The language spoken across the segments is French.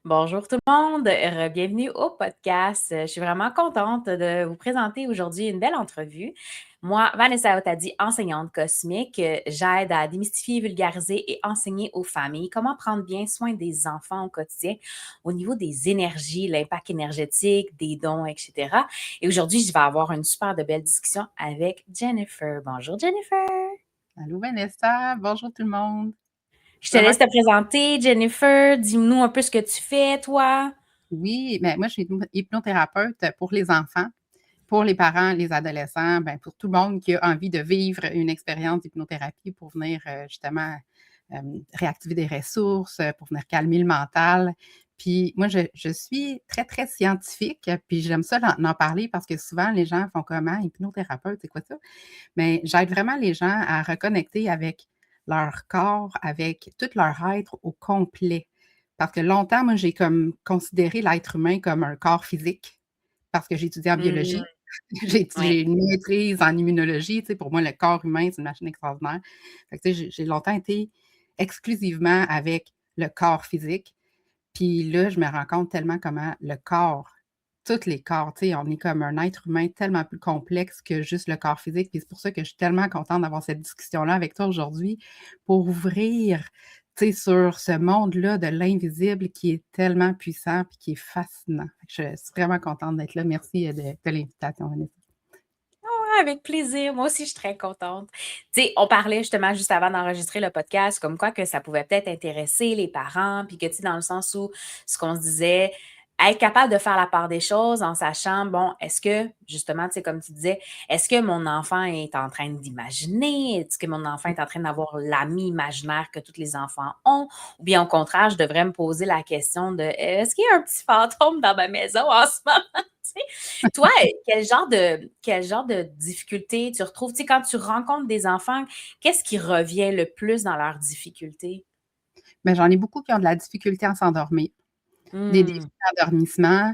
Bonjour tout le monde, bienvenue au podcast. Je suis vraiment contente de vous présenter aujourd'hui une belle entrevue. Moi, Vanessa Otadi, enseignante cosmique, j'aide à démystifier, vulgariser et enseigner aux familles comment prendre bien soin des enfants au quotidien au niveau des énergies, l'impact énergétique, des dons, etc. Et aujourd'hui, je vais avoir une super de belle discussion avec Jennifer. Bonjour Jennifer. Allô Vanessa, bonjour tout le monde. Je te Vraiment, laisse te présenter, Jennifer. Dis-nous un peu ce que tu fais, toi. oui, mais moi, je suis hypnothérapeute pour les enfants, pour les parents, les adolescents, ben, pour tout le monde qui a envie de vivre une expérience d'hypnothérapie pour venir justement réactiver des ressources, pour venir calmer le mental. Puis moi, je suis très, très scientifique, puis j'aime ça en parler parce que souvent, les gens font comment? Hypnothérapeute, c'est quoi ça? Mais j'aide vraiment les gens à reconnecter avec leur corps, avec tout leur être au complet. Parce que longtemps, moi, j'ai comme considéré l'être humain comme un corps physique, parce que j'ai étudié en Hmm, biologie. J'ai oui. j'ai une maîtrise en immunologie. Tu sais, pour moi, le corps humain, c'est une machine extraordinaire. Fait que, tu sais, j'ai longtemps été exclusivement avec le corps physique. Puis là, je me rends compte tellement comment le corps, tous les corps, tu sais, on est comme un être humain tellement plus complexe que juste le corps physique. Puis c'est pour ça que je suis tellement contente d'avoir cette discussion-là avec toi aujourd'hui pour ouvrir, tu sais, sur ce monde-là de l'invisible qui est tellement puissant puis qui est fascinant. Fait que je suis vraiment contente d'être là. Merci de l'invitation, Vanessa. Ouais, avec plaisir. Moi aussi, je suis très contente. Tu sais, on parlait justement juste avant d'enregistrer le podcast, comme quoi que ça pouvait peut-être intéresser les parents, puis que, tu sais, dans le sens où ce qu'on se disait, être capable de faire la part des choses en sachant, bon, est-ce que, justement, tu sais, comme tu disais, est-ce que mon enfant est en train d'imaginer? Est-ce que mon enfant est en train d'avoir l'ami imaginaire que tous les enfants ont? Ou bien, au contraire, je devrais me poser la question de, est-ce qu'il y a un petit fantôme dans ma maison en ce moment? Tu sais? Toi, quel genre de difficultés tu retrouves? Tu sais, quand tu rencontres des enfants, qu'est-ce qui revient le plus dans leurs difficultés? Mais j'en ai beaucoup qui ont de la difficulté à s'endormir. Des défis Mmh. d'endormissement.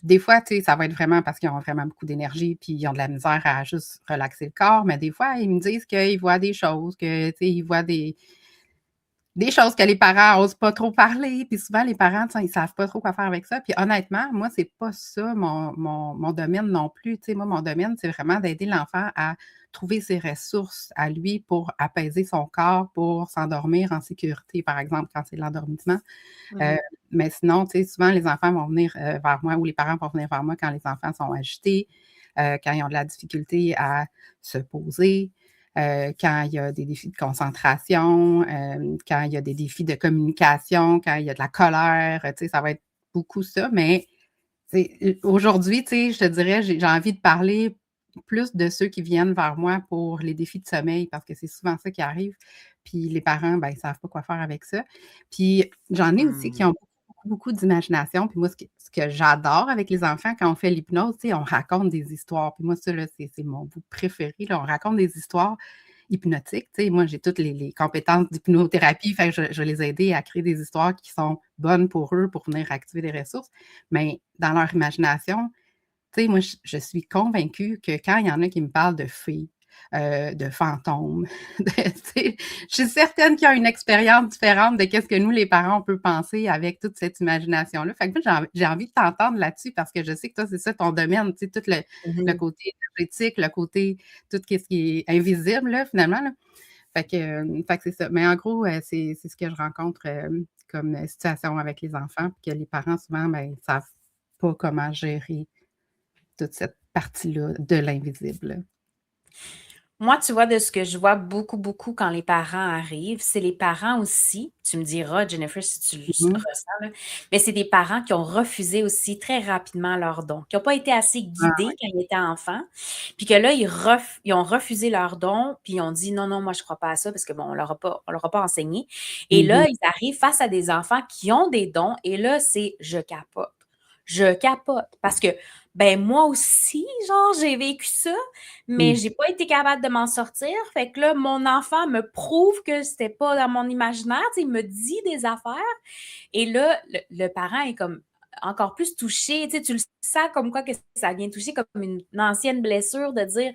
Des fois, tu sais, ça va être vraiment parce qu'ils ont vraiment beaucoup d'énergie, puis ils ont de la misère à juste relaxer le corps, mais des fois, ils me disent qu'ils voient des choses, que, tu sais, ils voient des choses que les parents osent pas trop parler, puis souvent les parents, tu sais, ils savent pas trop quoi faire avec ça. Puis honnêtement, moi, c'est pas ça mon domaine non plus. Tu sais, moi, mon domaine, c'est vraiment d'aider l'enfant à trouver ses ressources à lui pour apaiser son corps, pour s'endormir en sécurité, par exemple, quand c'est l'endormissement. Mmh Euh, mh. mais sinon, tu sais, souvent les enfants vont venir vers moi ou les parents vont venir vers moi quand les enfants sont agités, quand ils ont de la difficulté à se poser, quand il y a des défis de concentration, quand il y a des défis de communication, quand il y a de la colère, tu sais, ça va être beaucoup ça. Mais aujourd'hui, tu sais, je te dirais, j'ai envie de parler plus de ceux qui viennent vers moi pour les défis de sommeil parce que c'est souvent ça qui arrive. Puis les parents, ben, ils savent pas quoi faire avec ça. Puis j'en ai aussi qui Mmh. ont beaucoup, beaucoup, beaucoup d'imagination. Puis moi, ce que j'adore avec les enfants quand on fait l'hypnose, tu sais, on raconte des histoires. Puis moi, ça, là, c'est mon bout préféré, là. On raconte des histoires hypnotiques. Tu sais, moi, j'ai toutes les compétences d'hypnothérapie, fait que je vais les aider à créer des histoires qui sont bonnes pour eux pour venir activer des ressources. Mais dans leur imagination, tu sais, moi, je suis convaincue que quand il y en a qui me parlent de fées, de fantômes, tu sais, je suis certaine qu'ils ont une expérience différente de qu'est-ce que nous, les parents, on peut penser avec toute cette imagination-là. Fait que moi, j'ai envie de t'entendre là-dessus parce que je sais que toi, c'est ça ton domaine, tu sais, tout le Mmh. côté énergétique, le côté, tout ce qui est invisible, là, finalement, là. Fait que c'est ça. Mais en gros, c'est ce que je rencontre comme situation avec les enfants, puis que les parents, souvent, ben, savent pas comment gérer toute cette partie-là de l'invisible. Moi, tu vois, de ce que je vois beaucoup, beaucoup quand les parents arrivent, c'est les parents aussi, tu me diras, Jennifer, si tu le Mmh. ressens, là, mais c'est des parents qui ont refusé aussi très rapidement leurs dons, qui n'ont pas été assez Ah guidés ouais. quand ils étaient enfants, puis que là, ils ont refusé leurs dons, puis ils ont dit non, non, moi, je ne crois pas à ça parce que bon, on leur a pas enseigné. Et Mmh là, mh. ils arrivent face à des enfants qui ont des dons, et là, c'est je capote. Je capote parce que, ben, moi aussi, genre, j'ai vécu ça, mais Mmh. j'ai pas été capable de m'en sortir. Fait que là, mon enfant me prouve que c'était pas dans mon imaginaire. Tu sais, il me dit des affaires. Et là, le parent est comme encore plus touché. Tu sais, tu le sens comme quoi que ça vient toucher comme une ancienne blessure de dire,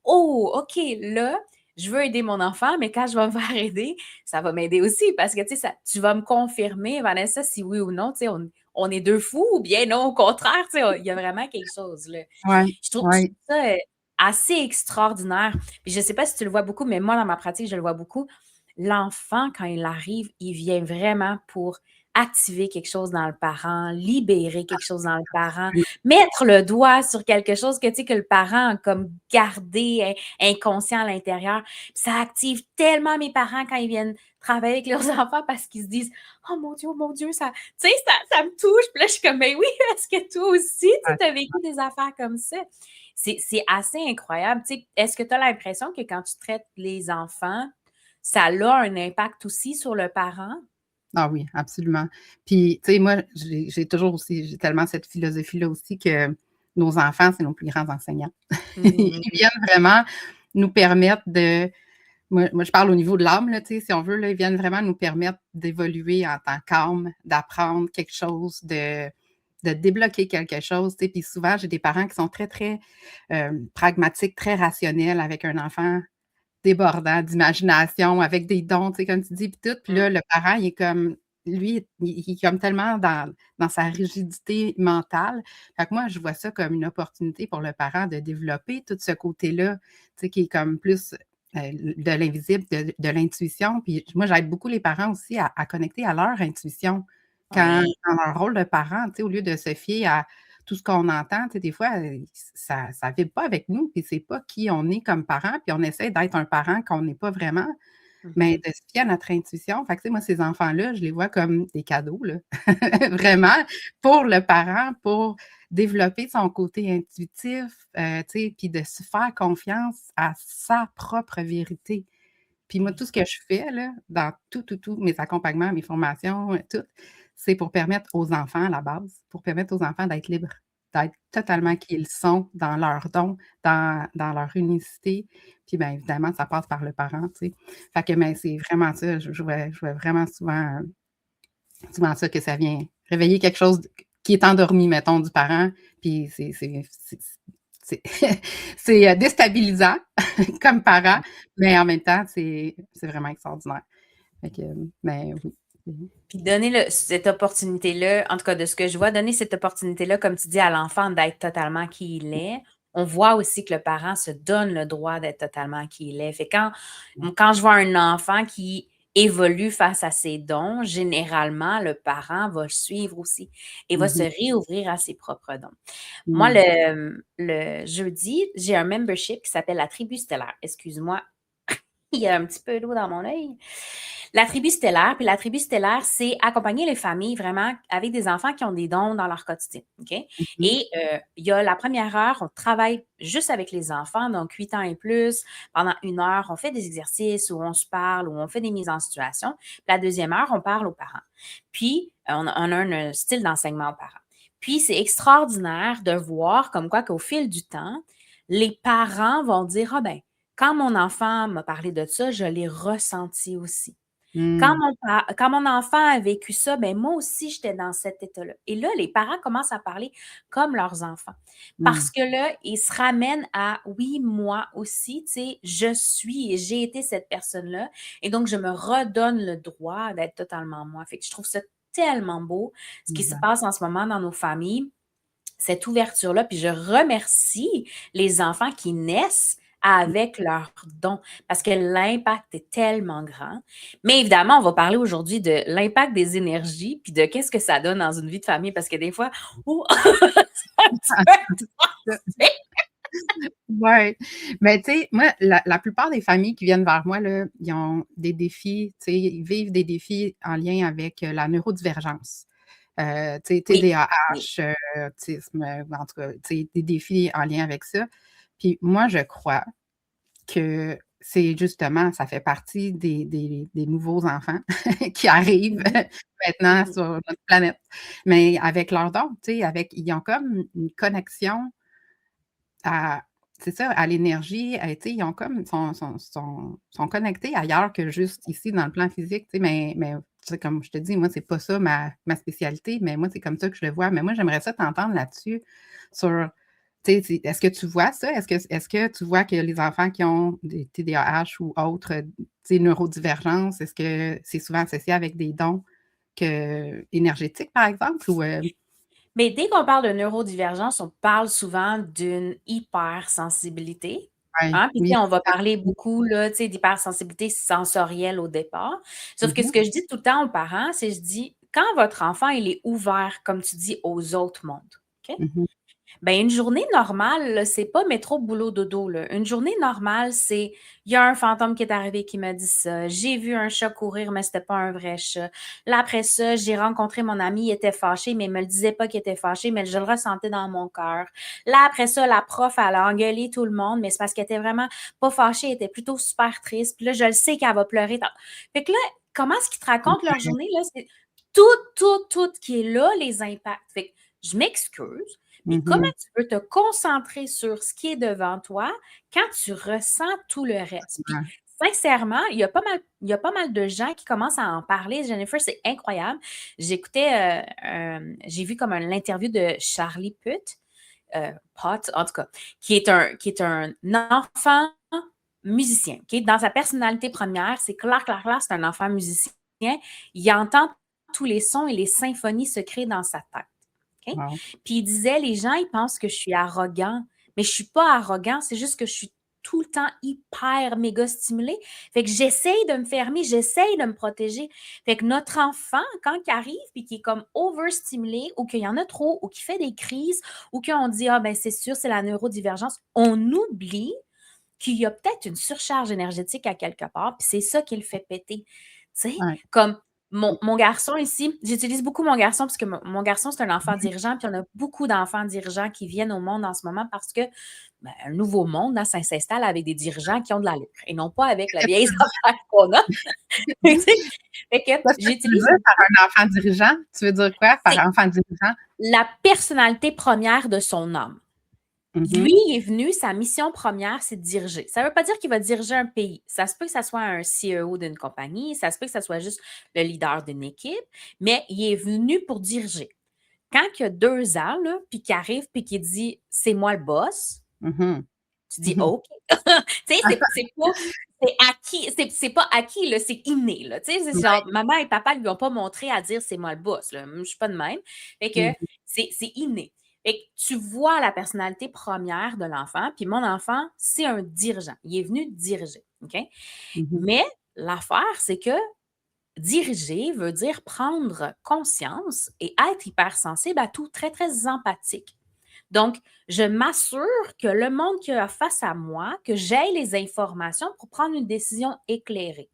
oh, OK, là, je veux aider mon enfant, mais quand je vais me faire aider, ça va m'aider aussi parce que, tu sais, tu vas me confirmer, Vanessa, si oui ou non, tu sais, on est deux fous ou bien non, au contraire, tu sais, il y a vraiment quelque chose, là. Ouais, Je trouve ouais. ça assez extraordinaire. Puis je sais pas si tu le vois beaucoup, mais moi, dans ma pratique, je le vois beaucoup. L'enfant, quand il arrive, il vient vraiment pour activer quelque chose dans le parent, libérer quelque chose dans le parent, mettre le doigt sur quelque chose que, tu sais, que le parent a comme gardé inconscient à l'intérieur. Puis ça active tellement mes parents quand ils viennent travailler avec leurs enfants parce qu'ils se disent oh mon Dieu, ça, tu sais, ça me touche. Puis là, je suis comme, ben oui, parce que toi aussi, tu as vécu des affaires comme ça. C'est assez incroyable. Tu sais, est-ce que tu as l'impression que quand tu traites les enfants, ça a un impact aussi sur le parent? Ah oui, absolument. Puis, tu sais, moi, j'ai toujours aussi, j'ai tellement cette philosophie-là aussi que nos enfants, c'est nos plus grands enseignants. Mhm. Ils viennent vraiment nous permettre de moi, je parle au niveau de l'âme, là, tu sais, si on veut, là, ils viennent vraiment nous permettre d'évoluer en tant qu'âme, d'apprendre quelque chose, de débloquer quelque chose, tu sais. Puis souvent, j'ai des parents qui sont très, très, pragmatiques, très rationnels avec un enfant débordant d'imagination, avec des dons, tu sais, comme tu dis, puis tout. Puis là, le parent, il est comme lui, il est comme tellement dans sa rigidité mentale. Fait que moi, je vois ça comme une opportunité pour le parent de développer tout ce côté-là, tu sais, qui est comme plus, de l'invisible, de l'intuition. Puis moi, j'aide beaucoup les parents aussi à connecter à leur intuition quand Oui. dans leur rôle de parent, tu sais, au lieu de se fier à tout ce qu'on entend, tu sais, des fois, ça vibre pas avec nous, puis c'est pas qui on est comme parent, puis on essaie d'être un parent qu'on n'est pas vraiment, mais Mhm. de se fier à notre intuition. Fait que, tu sais, moi, ces enfants-là, je les vois comme des cadeaux, là, vraiment, pour le parent, pour développer son côté intuitif, tu sais, puis de se faire confiance à sa propre vérité. Puis moi, Oui. tout ce que je fais, là, dans tout, mes accompagnements, mes formations, tout, c'est pour permettre aux enfants, à la base, pour permettre aux enfants d'être libres, d'être totalement qui ils sont dans leurs dons, dans leur unicité. Puis bien évidemment, ça passe par le parent, tu sais. Fait que, mais c'est vraiment ça, je vois vraiment souvent ça que ça vient réveiller quelque chose qui est endormi, mettons, du parent, puis c'est c'est déstabilisant comme parent, mais en même temps, c'est vraiment extraordinaire. Fait que, mais oui. Puis donner cette opportunité-là, en tout cas de ce que je vois, donner cette opportunité-là, comme tu dis, à l'enfant d'être totalement qui il est. On voit aussi que le parent se donne le droit d'être totalement qui il est. Fait quand je vois un enfant qui évolue face à ses dons, généralement, le parent va le suivre aussi et va se Mmh réouvrir à ses propres dons. Moi, mh. le jeudi, j'ai un membership qui s'appelle la Tribu Stellaire. Excuse-moi, il y a un petit peu d'eau dans mon œil. La tribu stellaire, puis la tribu stellaire, c'est accompagner les familles vraiment avec des enfants qui ont des dons dans leur quotidien, OK? Mmh Et il y a la première heure, on travaille juste avec les enfants, donc 8 ans et plus. Pendant 1 heure, on fait des exercices où on se parle, où on fait des mises en situation. Puis la deuxième heure, on parle aux parents. Puis, on a un style d'enseignement aux parents. Puis, c'est extraordinaire de voir comme quoi qu'au fil du temps, les parents vont dire, ah ben, quand mon enfant m'a parlé de ça, je l'ai ressenti aussi. Mmh. Quand mon enfant a vécu ça, ben moi aussi, j'étais dans cet état-là. Et là, les parents commencent à parler comme leurs enfants. Mmh. Parce que là, ils se ramènent à oui, moi aussi, tu sais, je suis et j'ai été cette personne-là. Et donc, je me redonne le droit d'être totalement moi. Fait que je trouve ça tellement beau, ce qui se Exact. passe en ce moment dans nos familles, cette ouverture-là. Puis je remercie les enfants qui naissent avec leurs dons parce que l'impact est tellement grand. Mais évidemment, on va parler aujourd'hui de l'impact des énergies puis de qu'est-ce que ça donne dans une vie de famille parce que des fois, oh, c'est un petit peu toxique. Ouais, mais tu sais, moi, la plupart des familles qui viennent vers moi, là, ils ont des défis, tu sais, ils vivent des défis en lien avec, la neurodivergence. Tu sais, Oui, oui. TDAH, autisme, en tout cas, tu sais, des défis en lien avec ça. Puis moi, je crois que c'est justement ça fait partie des nouveaux enfants qui arrivent Mhm, maintenant mhm. sur notre planète, mais avec leurs dons, tu sais, avec ils ont comme une connexion à c'est ça, à l'énergie, tu sais, ils ont comme sont connectés ailleurs que juste ici dans le plan physique, tu sais, mais tu sais, comme je te dis, moi, c'est pas ça ma spécialité, mais moi, c'est comme ça que je le vois. Mais moi, j'aimerais ça t'entendre là-dessus sur Tu sais, est-ce que tu vois ça? Est-ce que tu vois que les enfants qui ont des TDAH ou autres, tu sais, neurodivergences, est-ce que c'est souvent associé avec des dons énergétiques, par exemple? Ou, Mais dès qu'on parle de neurodivergence, on parle souvent d'une hypersensibilité. ouais, Hein? Puis, tu oui, sais, on va exact. parler beaucoup là, tu sais, d'hypersensibilité sensorielle au départ. Sauf que ce Mmh. que je dis tout le temps aux parents, c'est je dis quand votre enfant il est ouvert, comme tu dis, aux autres mondes. OK? Mmh. Ben, une journée normale, là, c'est pas métro, boulot, dodo, là. Une journée normale, c'est il y a un fantôme qui est arrivé qui m'a dit ça. J'ai vu un chat courir, mais c'était pas un vrai chat. Là, après ça, j'ai rencontré mon ami, il était fâché, mais il me le disait pas qu'il était fâché, mais je le ressentais dans mon cœur. Là, après ça, la prof, elle a engueulé tout le monde, mais c'est parce qu'elle était vraiment pas fâchée, elle était plutôt super triste. Puis là, je le sais qu'elle va pleurer. Fait que là, comment est-ce qu'ils te racontent leur journée, là? C'est tout, tout qui est là, les impacts. Fait que je m'excuse. Mais comment Mmh. tu peux te concentrer sur ce qui est devant toi quand tu ressens tout le reste? Puis, Ouais. sincèrement, il y a pas mal de gens qui commencent à en parler. Jennifer, c'est incroyable. J'ai vu comme l'interview de Charlie Puth, en tout cas, qui est un enfant musicien. OK? Dans sa personnalité première, c'est clair, clair, clair, c'est un enfant musicien. Il entend tous les sons et les symphonies se créent dans sa tête. OK? Wow. Puis il disait, les gens, ils pensent que je suis arrogant, mais je suis pas arrogant, c'est juste que je suis tout le temps hyper méga stimulée. Fait que j'essaye de me fermer, j'essaye de me protéger. Fait que notre enfant, quand il arrive puis qu'il est comme overstimulé ou qu'il y en a trop ou qu'il fait des crises ou qu'on dit, ah ben c'est sûr, c'est la neurodivergence, on oublie qu'il y a peut-être une surcharge énergétique à quelque part, puis c'est ça qui le fait péter. Tu sais, Ouais. comme mon garçon ici, j'utilise beaucoup mon garçon parce que mon garçon, c'est un enfant dirigeant, puis on a beaucoup d'enfants dirigeants qui viennent au monde en ce moment parce que ben, un nouveau monde, hein, ça s'installe avec des dirigeants qui ont de l'allure et non pas avec la vieille affaire qu'on a. Tu sais? Fait que Qu'est-ce que tu veux j'utilise dire par un enfant dirigeant? Tu veux dire quoi par c'est enfant dirigeant? la personnalité première de son âme. Mmh. Lui, il est venu, sa mission première, c'est de diriger. Ça ne veut pas dire qu'il va diriger un pays. Ça se peut que ça soit un CEO d'une compagnie, ça se peut que ça soit juste le leader d'une équipe, mais il est venu pour diriger. Quand il a 2 ans, là, puis qu'il arrive, puis qu'il dit c'est moi le boss, Mmh. tu dis Mmh. OK. Tu sais, c'est acquis, c'est pas acquis, là, c'est inné. Là. Tu sais, c'est Ouais. genre, maman et papa ne lui ont pas montré à dire c'est moi le boss. Là. Je suis pas de même. Fait que Mmh. c'est inné. Fait que tu vois la personnalité première de l'enfant, puis mon enfant, c'est un dirigeant. Il est venu diriger. OK? Mmh. Mais l'affaire, c'est que diriger veut dire prendre conscience et être hypersensible à tout, très, très empathique. Donc, je m'assure que le monde qui a face à moi, que j'aie les informations pour prendre une décision éclairée.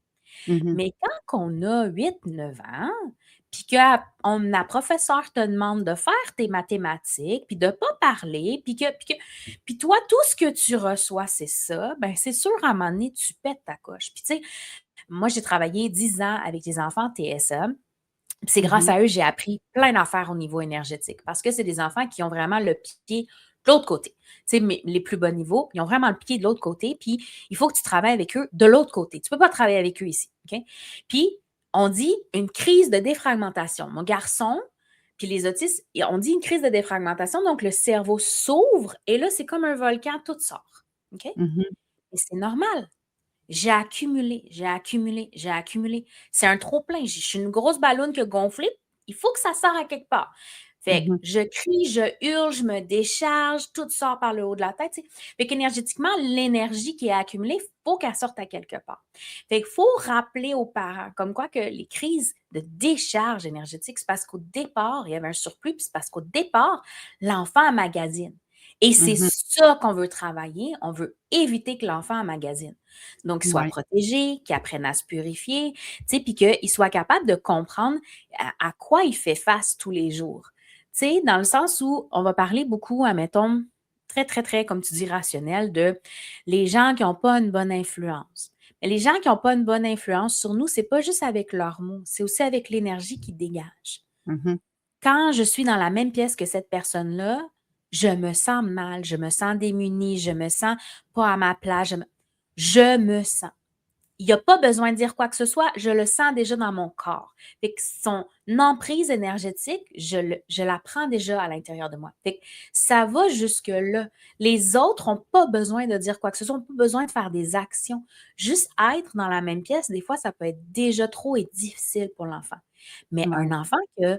Mmh. Mais quand on a 8, 9 ans, puis que la professeure te demande de faire tes mathématiques, puis de ne pas parler, puis toi, tout ce que tu reçois, c'est ça, ben c'est sûr, à un moment donné, tu pètes ta coche. Puis tu sais, moi, j'ai travaillé 10 ans avec des enfants TSA. C'est grâce Mmh. à eux, j'ai appris plein d'affaires au niveau énergétique parce que c'est des enfants qui ont vraiment le pied de l'autre côté. Tu sais, les plus bas niveaux, ils ont vraiment le pied de l'autre côté, puis il faut que tu travailles avec eux de l'autre côté. Tu ne peux pas travailler avec eux ici. OK? Puis, on dit une crise de défragmentation. Mon garçon, puis les autistes, on dit une crise de défragmentation, donc le cerveau s'ouvre et là, c'est comme un volcan, tout sort. OK? Mmh. Et c'est normal. J'ai accumulé, j'ai accumulé, j'ai accumulé. C'est un trop-plein. Je suis une grosse ballonne qui a gonflé. Il faut que ça sorte à quelque part. Fait que Mmh. je crie, je hurle, je me décharge, tout sort par le haut de la tête. Tu sais. Fait qu'énergétiquement, l'énergie qui est accumulée, il faut qu'elle sorte à quelque part. Fait qu'il faut rappeler aux parents, comme quoi que les crises de décharge énergétique, c'est parce qu'au départ, il y avait un surplus, puis c'est parce qu'au départ, l'enfant emmagasine. Et c'est Mmh. ça qu'on veut travailler. On veut éviter que l'enfant emmagasine. Donc, qu'il soit Ouais. protégé, qu'il apprenne à se purifier, tu sais, puis qu'il soit capable de comprendre à quoi il fait face tous les jours. Tu sais, dans le sens où on va parler beaucoup, admettons, très, très, très, comme tu dis, rationnel, de les gens qui n'ont pas une bonne influence. Mais les gens qui n'ont pas une bonne influence sur nous, c'est pas juste avec leurs mots, c'est aussi avec l'énergie qu'ils dégagent. Mmh. Quand je suis dans la même pièce que cette personne-là, je me sens mal, je me sens démunie, je me sens pas à ma place, je me sens. il n'y a pas besoin de dire quoi que ce soit, je le sens déjà dans mon corps. Fait que son emprise énergétique, je la prends déjà à l'intérieur de moi. Fait que ça va jusque-là. Les autres n'ont pas besoin de dire quoi que ce soit, n'ont pas besoin de faire des actions. Juste être dans la même pièce, des fois, ça peut être déjà trop et difficile pour l'enfant. Mais un Ouais. enfant qui a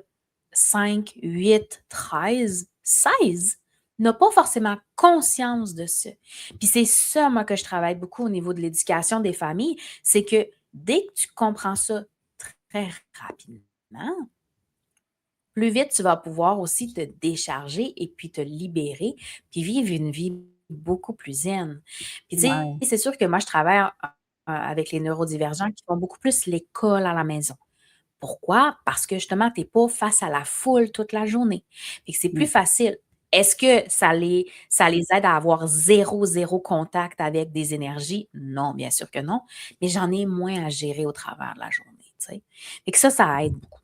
5, 8, 13, 16 n'a pas forcément conscience de ça. Puis c'est ça, moi, que je travaille beaucoup au niveau de l'éducation des familles, c'est que dès que tu comprends ça très rapidement, plus vite tu vas pouvoir aussi te décharger et puis te libérer, puis vivre une vie beaucoup plus zen. Puis tu sais, Ouais. c'est sûr que moi, je travaille avec les neurodivergents qui font beaucoup plus l'école à la maison. Pourquoi? Parce que justement, tu n'es pas face à la foule toute la journée. Fait que c'est plus Mmh. facile. Est-ce que ça les aide à avoir zéro contact avec des énergies? Non, bien sûr que non. Mais j'en ai moins à gérer au travers de la journée, tu sais. Fait que ça aide beaucoup.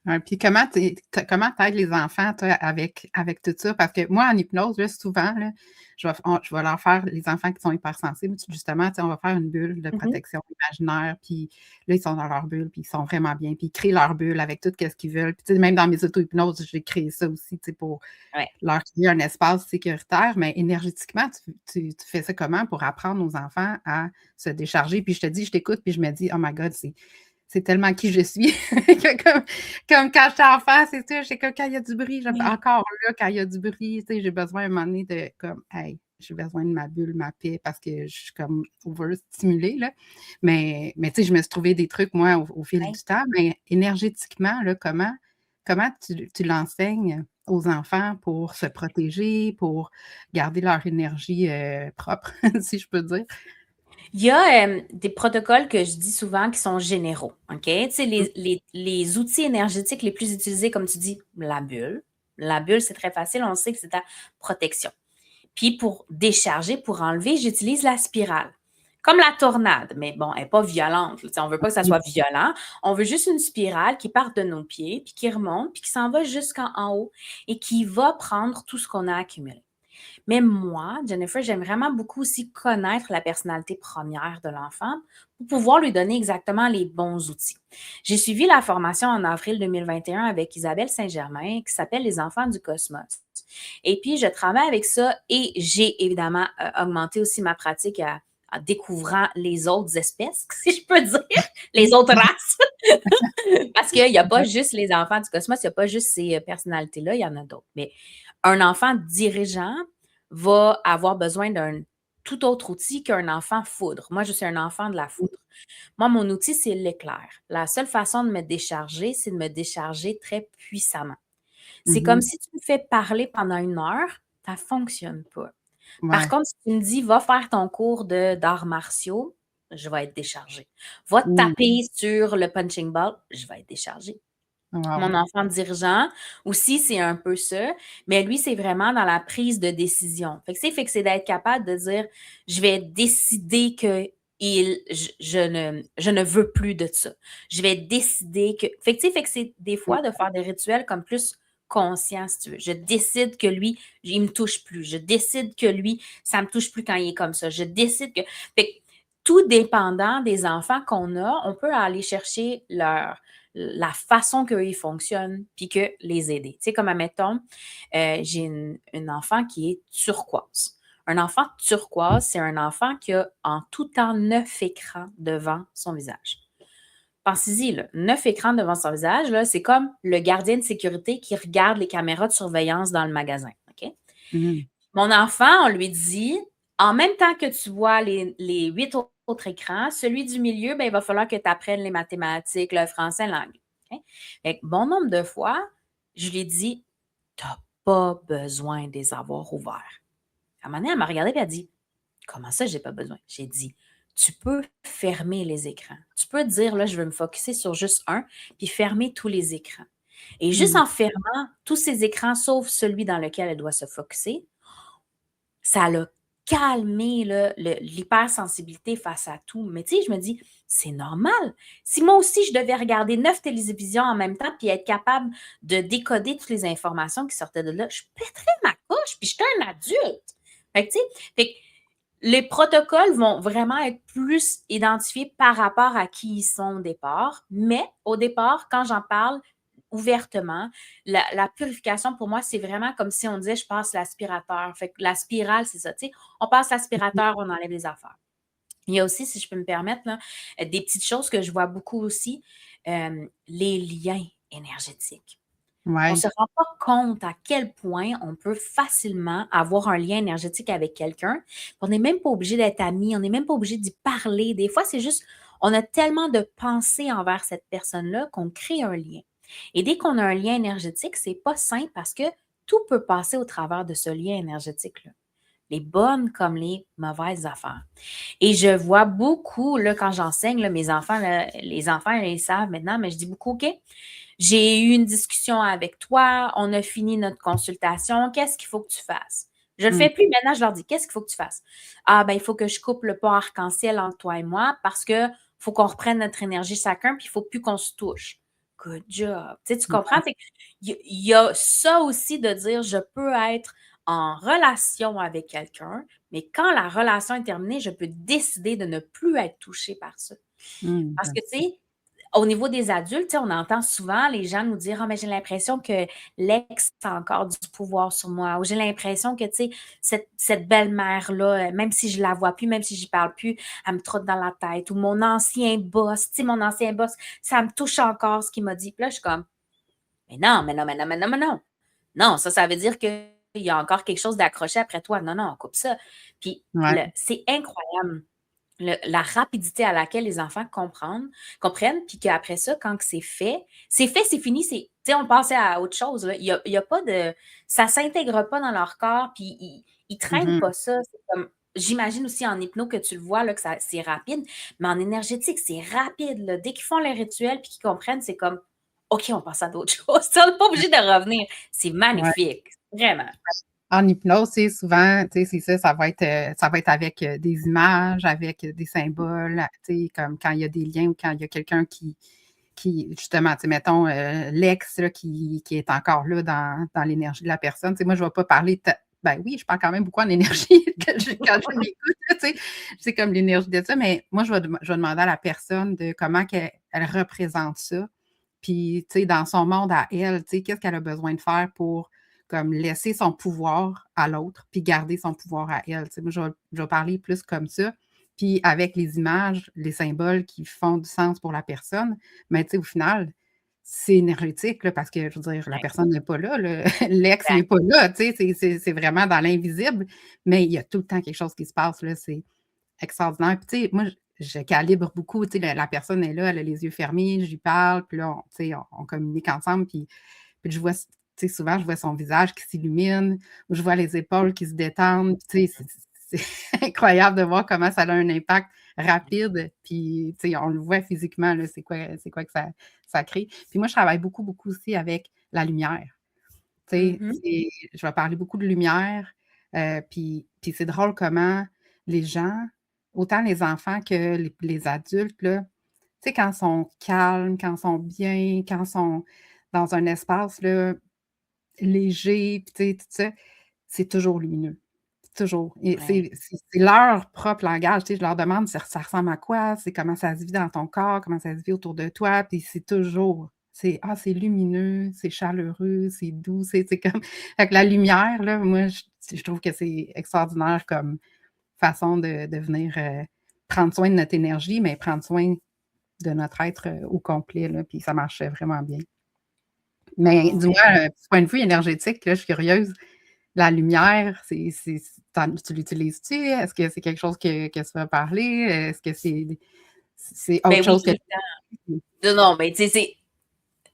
Ouais, puis comment t'aides les enfants, toi, avec tout ça? Parce que moi, en hypnose, là, souvent, là, je vais leur faire les enfants qui sont hypersensibles, justement, tu sais, on va faire une bulle de Mmh. protection imaginaire, puis là, ils sont dans leur bulle, puis ils sont vraiment bien, puis ils créent leur bulle avec tout ce qu'ils veulent. Puis, tu sais, même dans mes auto-hypnoses, j'ai créé ça aussi, tu sais, pour Ouais. leur créer un espace sécuritaire, mais énergétiquement, tu fais ça comment pour apprendre aux enfants à se décharger? Puis je te dis, je t'écoute, puis je me dis: «Oh my God, c'est tellement qui je suis que comme quand j'étais enfant, c'est ça, j'étais comme quand il y a du bruit, Oui. encore là, quand il y a du bruit, tu sais, j'ai besoin à un moment donné de comme: «Hey, j'ai besoin de ma bulle, ma paix» parce que je suis comme overstimulée, là. Mais tu sais, je me suis trouvé des trucs, moi, au fil Ouais. du temps, mais énergétiquement, là, comment tu l'enseignes aux enfants pour se protéger, pour garder leur énergie, propre, si je peux dire? Il y a des protocoles que je dis souvent qui sont généraux. OK? Tu sais, Mmh. les outils énergétiques les plus utilisés, comme tu dis, la bulle. La bulle, c'est très facile, on sait que c'est ta protection. Puis pour décharger, pour enlever, j'utilise la spirale. Comme la tornade, mais bon, elle n'est pas violente. Tu sais, on ne veut pas que ça Oui. soit violent. On veut juste une spirale qui part de nos pieds, puis qui remonte, puis qui s'en va jusqu'en haut et qui va prendre tout ce qu'on a accumulé. Mais moi, Jennifer, j'aime vraiment beaucoup aussi connaître la personnalité première de l'enfant pour pouvoir lui donner exactement les bons outils. J'ai suivi la formation en avril 2021 avec Isabelle Saint-Germain qui s'appelle Les enfants du cosmos. Et puis, je travaille avec ça et j'ai évidemment augmenté aussi ma pratique en découvrant les autres espèces, si je peux dire, les autres races. Parce qu'il n'y a pas juste les enfants du cosmos, il n'y a pas juste ces personnalités-là, il y en a d'autres. Mais un enfant dirigeant va avoir besoin d'un tout autre outil qu'un enfant foudre. Moi, je suis un enfant de la foudre. Moi, mon outil, c'est l'éclair. La seule façon de me décharger, c'est de me décharger très puissamment. C'est comme Mmh. si tu me fais parler pendant 1 heure, ça ne fonctionne pas. Par Ouais. contre, si tu me dis, va faire ton cours d'arts martiaux, je vais être déchargée. Va Mmh. taper sur le punching ball, je vais être déchargée. Wow. Mon enfant dirigeant aussi, c'est un peu ça, mais lui, c'est vraiment dans la prise de décision. Fait que c'est d'être capable de dire, je vais décider que je ne veux plus de ça. Je vais décider que. Fait que c'est des Mmh. fois de faire des rituels comme plus conscients, si tu veux. Je décide que lui, il me touche plus. Je décide que lui, ça me touche plus quand il est comme ça. Je décide que. Fait que tout dépendant des enfants qu'on a, on peut aller chercher la façon qu'eux, ils fonctionnent, puis que les aider. Tu sais, comme admettons, j'ai une enfant qui est turquoise. Un enfant turquoise, c'est un enfant qui a en tout temps 9 écrans devant son visage. Pensez-y, là, 9 écrans devant son visage, là, c'est comme le gardien de sécurité qui regarde les caméras de surveillance dans le magasin. OK? Mmh. Mon enfant, on lui dit, en même temps que tu vois les 8 autres écrans, celui du milieu, ben, il va falloir que tu apprennes les mathématiques, le français, l'anglais. OK? Fait que bon nombre de fois, je lui ai dit, tu n'as pas besoin de les avoir ouverts. À un moment donné, elle m'a regardé et elle a dit, comment ça, j'ai pas besoin? J'ai dit, tu peux fermer les écrans. Tu peux dire, là, je veux me focuser sur juste un, puis fermer tous les écrans. Et juste Mmh. en fermant tous ces écrans, sauf celui dans lequel elle doit se focuser, ça l'a calmé là, l'hypersensibilité face à tout. Mais tu sais, je me dis, c'est normal. Si moi aussi, je devais regarder 9 télévisions en même temps puis être capable de décoder toutes les informations qui sortaient de là, je pèterais ma couche puis j'étais un adulte. Fait que, tu sais, fait que les protocoles vont vraiment être plus identifiés par rapport à qui ils sont au départ, mais au départ, quand j'en parle ouvertement, la purification, pour moi, c'est vraiment comme si on disait, je passe l'aspirateur. Fait que la spirale, c'est ça, tu sais, on passe l'aspirateur, on enlève les affaires. Il y a aussi, si je peux me permettre, là, des petites choses que je vois beaucoup aussi, les liens énergétiques. On ne Ouais. se rend pas compte à quel point on peut facilement avoir un lien énergétique avec quelqu'un. On n'est même pas obligé d'être amis, on n'est même pas obligé d'y parler. Des fois, c'est juste, on a tellement de pensées envers cette personne-là qu'on crée un lien. Et dès qu'on a un lien énergétique, c'est pas simple parce que tout peut passer au travers de ce lien énergétique-là. Les bonnes comme les mauvaises affaires. Et je vois beaucoup, là, quand j'enseigne, là, mes enfants, là, les enfants, ils savent maintenant, mais je dis beaucoup, OK, j'ai eu une discussion avec toi, on a fini notre consultation, qu'est-ce qu'il faut que tu fasses? Je ne le Mmh. fais plus maintenant, je leur dis, qu'est-ce qu'il faut que tu fasses? Ah, ben, il faut que je coupe le pont arc-en-ciel entre toi et moi parce que faut qu'on reprenne notre énergie chacun, puis il ne faut plus qu'on se touche. Good job. Tu sais, tu comprends? Ouais. Fait il y a ça aussi de dire, je peux être en relation avec quelqu'un, mais quand la relation est terminée, je peux décider de ne plus être touchée par ça. Parce J'aime que, tu ça. sais, au niveau des adultes, tu sais, on entend souvent les gens nous dire: «Ah, mais j'ai l'impression que l'ex a encore du pouvoir sur moi» ou «J'ai l'impression que, tu sais, cette belle-mère-là, même si je la vois plus, même si j'y parle plus, elle me trotte dans la tête» ou «Mon ancien boss, tu sais, mon ancien boss, ça me touche encore ce qu'il m'a dit». Puis là, je suis comme: «Mais non, mais non, mais non, mais non, mais non. Non, ça veut dire qu'il y a encore quelque chose d'accroché après toi. Non, non, coupe ça». Puis Ouais. c'est incroyable la rapidité à laquelle les enfants comprennent, puis qu'après ça, quand c'est fait, c'est fini, c'est, tu sais, on passait à autre chose, là. Il y a pas de, ça s'intègre pas dans leur corps, puis ils traînent Mmh. pas ça. C'est comme, j'imagine aussi en hypno que tu le vois, là, que ça, c'est rapide, mais en énergétique, c'est rapide, là. Dès qu'ils font les rituels, puis qu'ils comprennent, c'est comme, OK, on passe à d'autres choses. On n'est pas obligé de revenir. C'est Ouais. magnifique, vraiment. En hypnose, tu sais, souvent, tu sais, c'est ça, ça va être avec, des images, avec, des symboles, tu sais, comme quand il y a des liens ou quand il y a quelqu'un qui justement, tu sais, mettons, l'ex là, qui est encore là dans l'énergie de la personne. Tu sais, moi, je ne vais pas parler ben oui, je parle quand même beaucoup en énergie quand je l'écoute, tu sais. C'est comme l'énergie de ça, mais moi, je vais demander à la personne de comment elle représente ça. Puis, tu sais, dans son monde à elle, tu sais, qu'est-ce qu'elle a besoin de faire pour comme laisser son pouvoir à l'autre, puis garder son pouvoir à elle. Tu sais, moi, je vais parler plus comme ça. Puis avec les images, les symboles qui font du sens pour la personne, mais tu sais, au final, c'est énergétique, là, parce que, je veux dire, la Ouais, personne n'est pas là, l'ex, il n'est exact. pas là, tu sais, c'est vraiment dans l'invisible, mais il y a tout le temps quelque chose qui se passe, là, c'est extraordinaire. Puis, tu sais, moi, je calibre beaucoup, tu sais, la personne est là, elle a les yeux fermés, je lui parle, puis là, tu sais, on communique ensemble, puis je vois, tu sais, souvent, je vois son visage qui s'illumine, ou je vois les épaules qui se détendent, tu sais, c'est incroyable de voir comment ça a un impact rapide, puis, tu sais, on le voit physiquement, là, c'est quoi que ça crée. Puis moi, je travaille beaucoup, beaucoup aussi avec la lumière. Tu sais, Mhm. je vais parler beaucoup de lumière, puis c'est drôle comment les gens, autant les enfants que les adultes, là, tu sais, quand ils sont calmes, quand ils sont bien, quand ils sont dans un espace, là, léger, puis tu sais, tout ça, c'est toujours lumineux. Toujours. Et Ouais. c'est leur propre langage. Tu sais, je leur demande ça ressemble à quoi? C'est comment ça se vit dans ton corps? Comment ça se vit autour de toi? Puis c'est toujours c'est lumineux, c'est chaleureux, c'est doux, c'est comme fait que la lumière, là, moi, je trouve que c'est extraordinaire comme façon de venir, prendre soin de notre énergie, mais prendre soin de notre être, au complet, là, puis ça marche vraiment bien. Mais Oh, dis-moi, du point de vue énergétique, là, je suis curieuse. La lumière, tu l'utilises-tu? Est-ce que c'est quelque chose que tu vas parler? Est-ce que c'est autre ben oui, chose tout que le temps. Non, non, mais tu sais,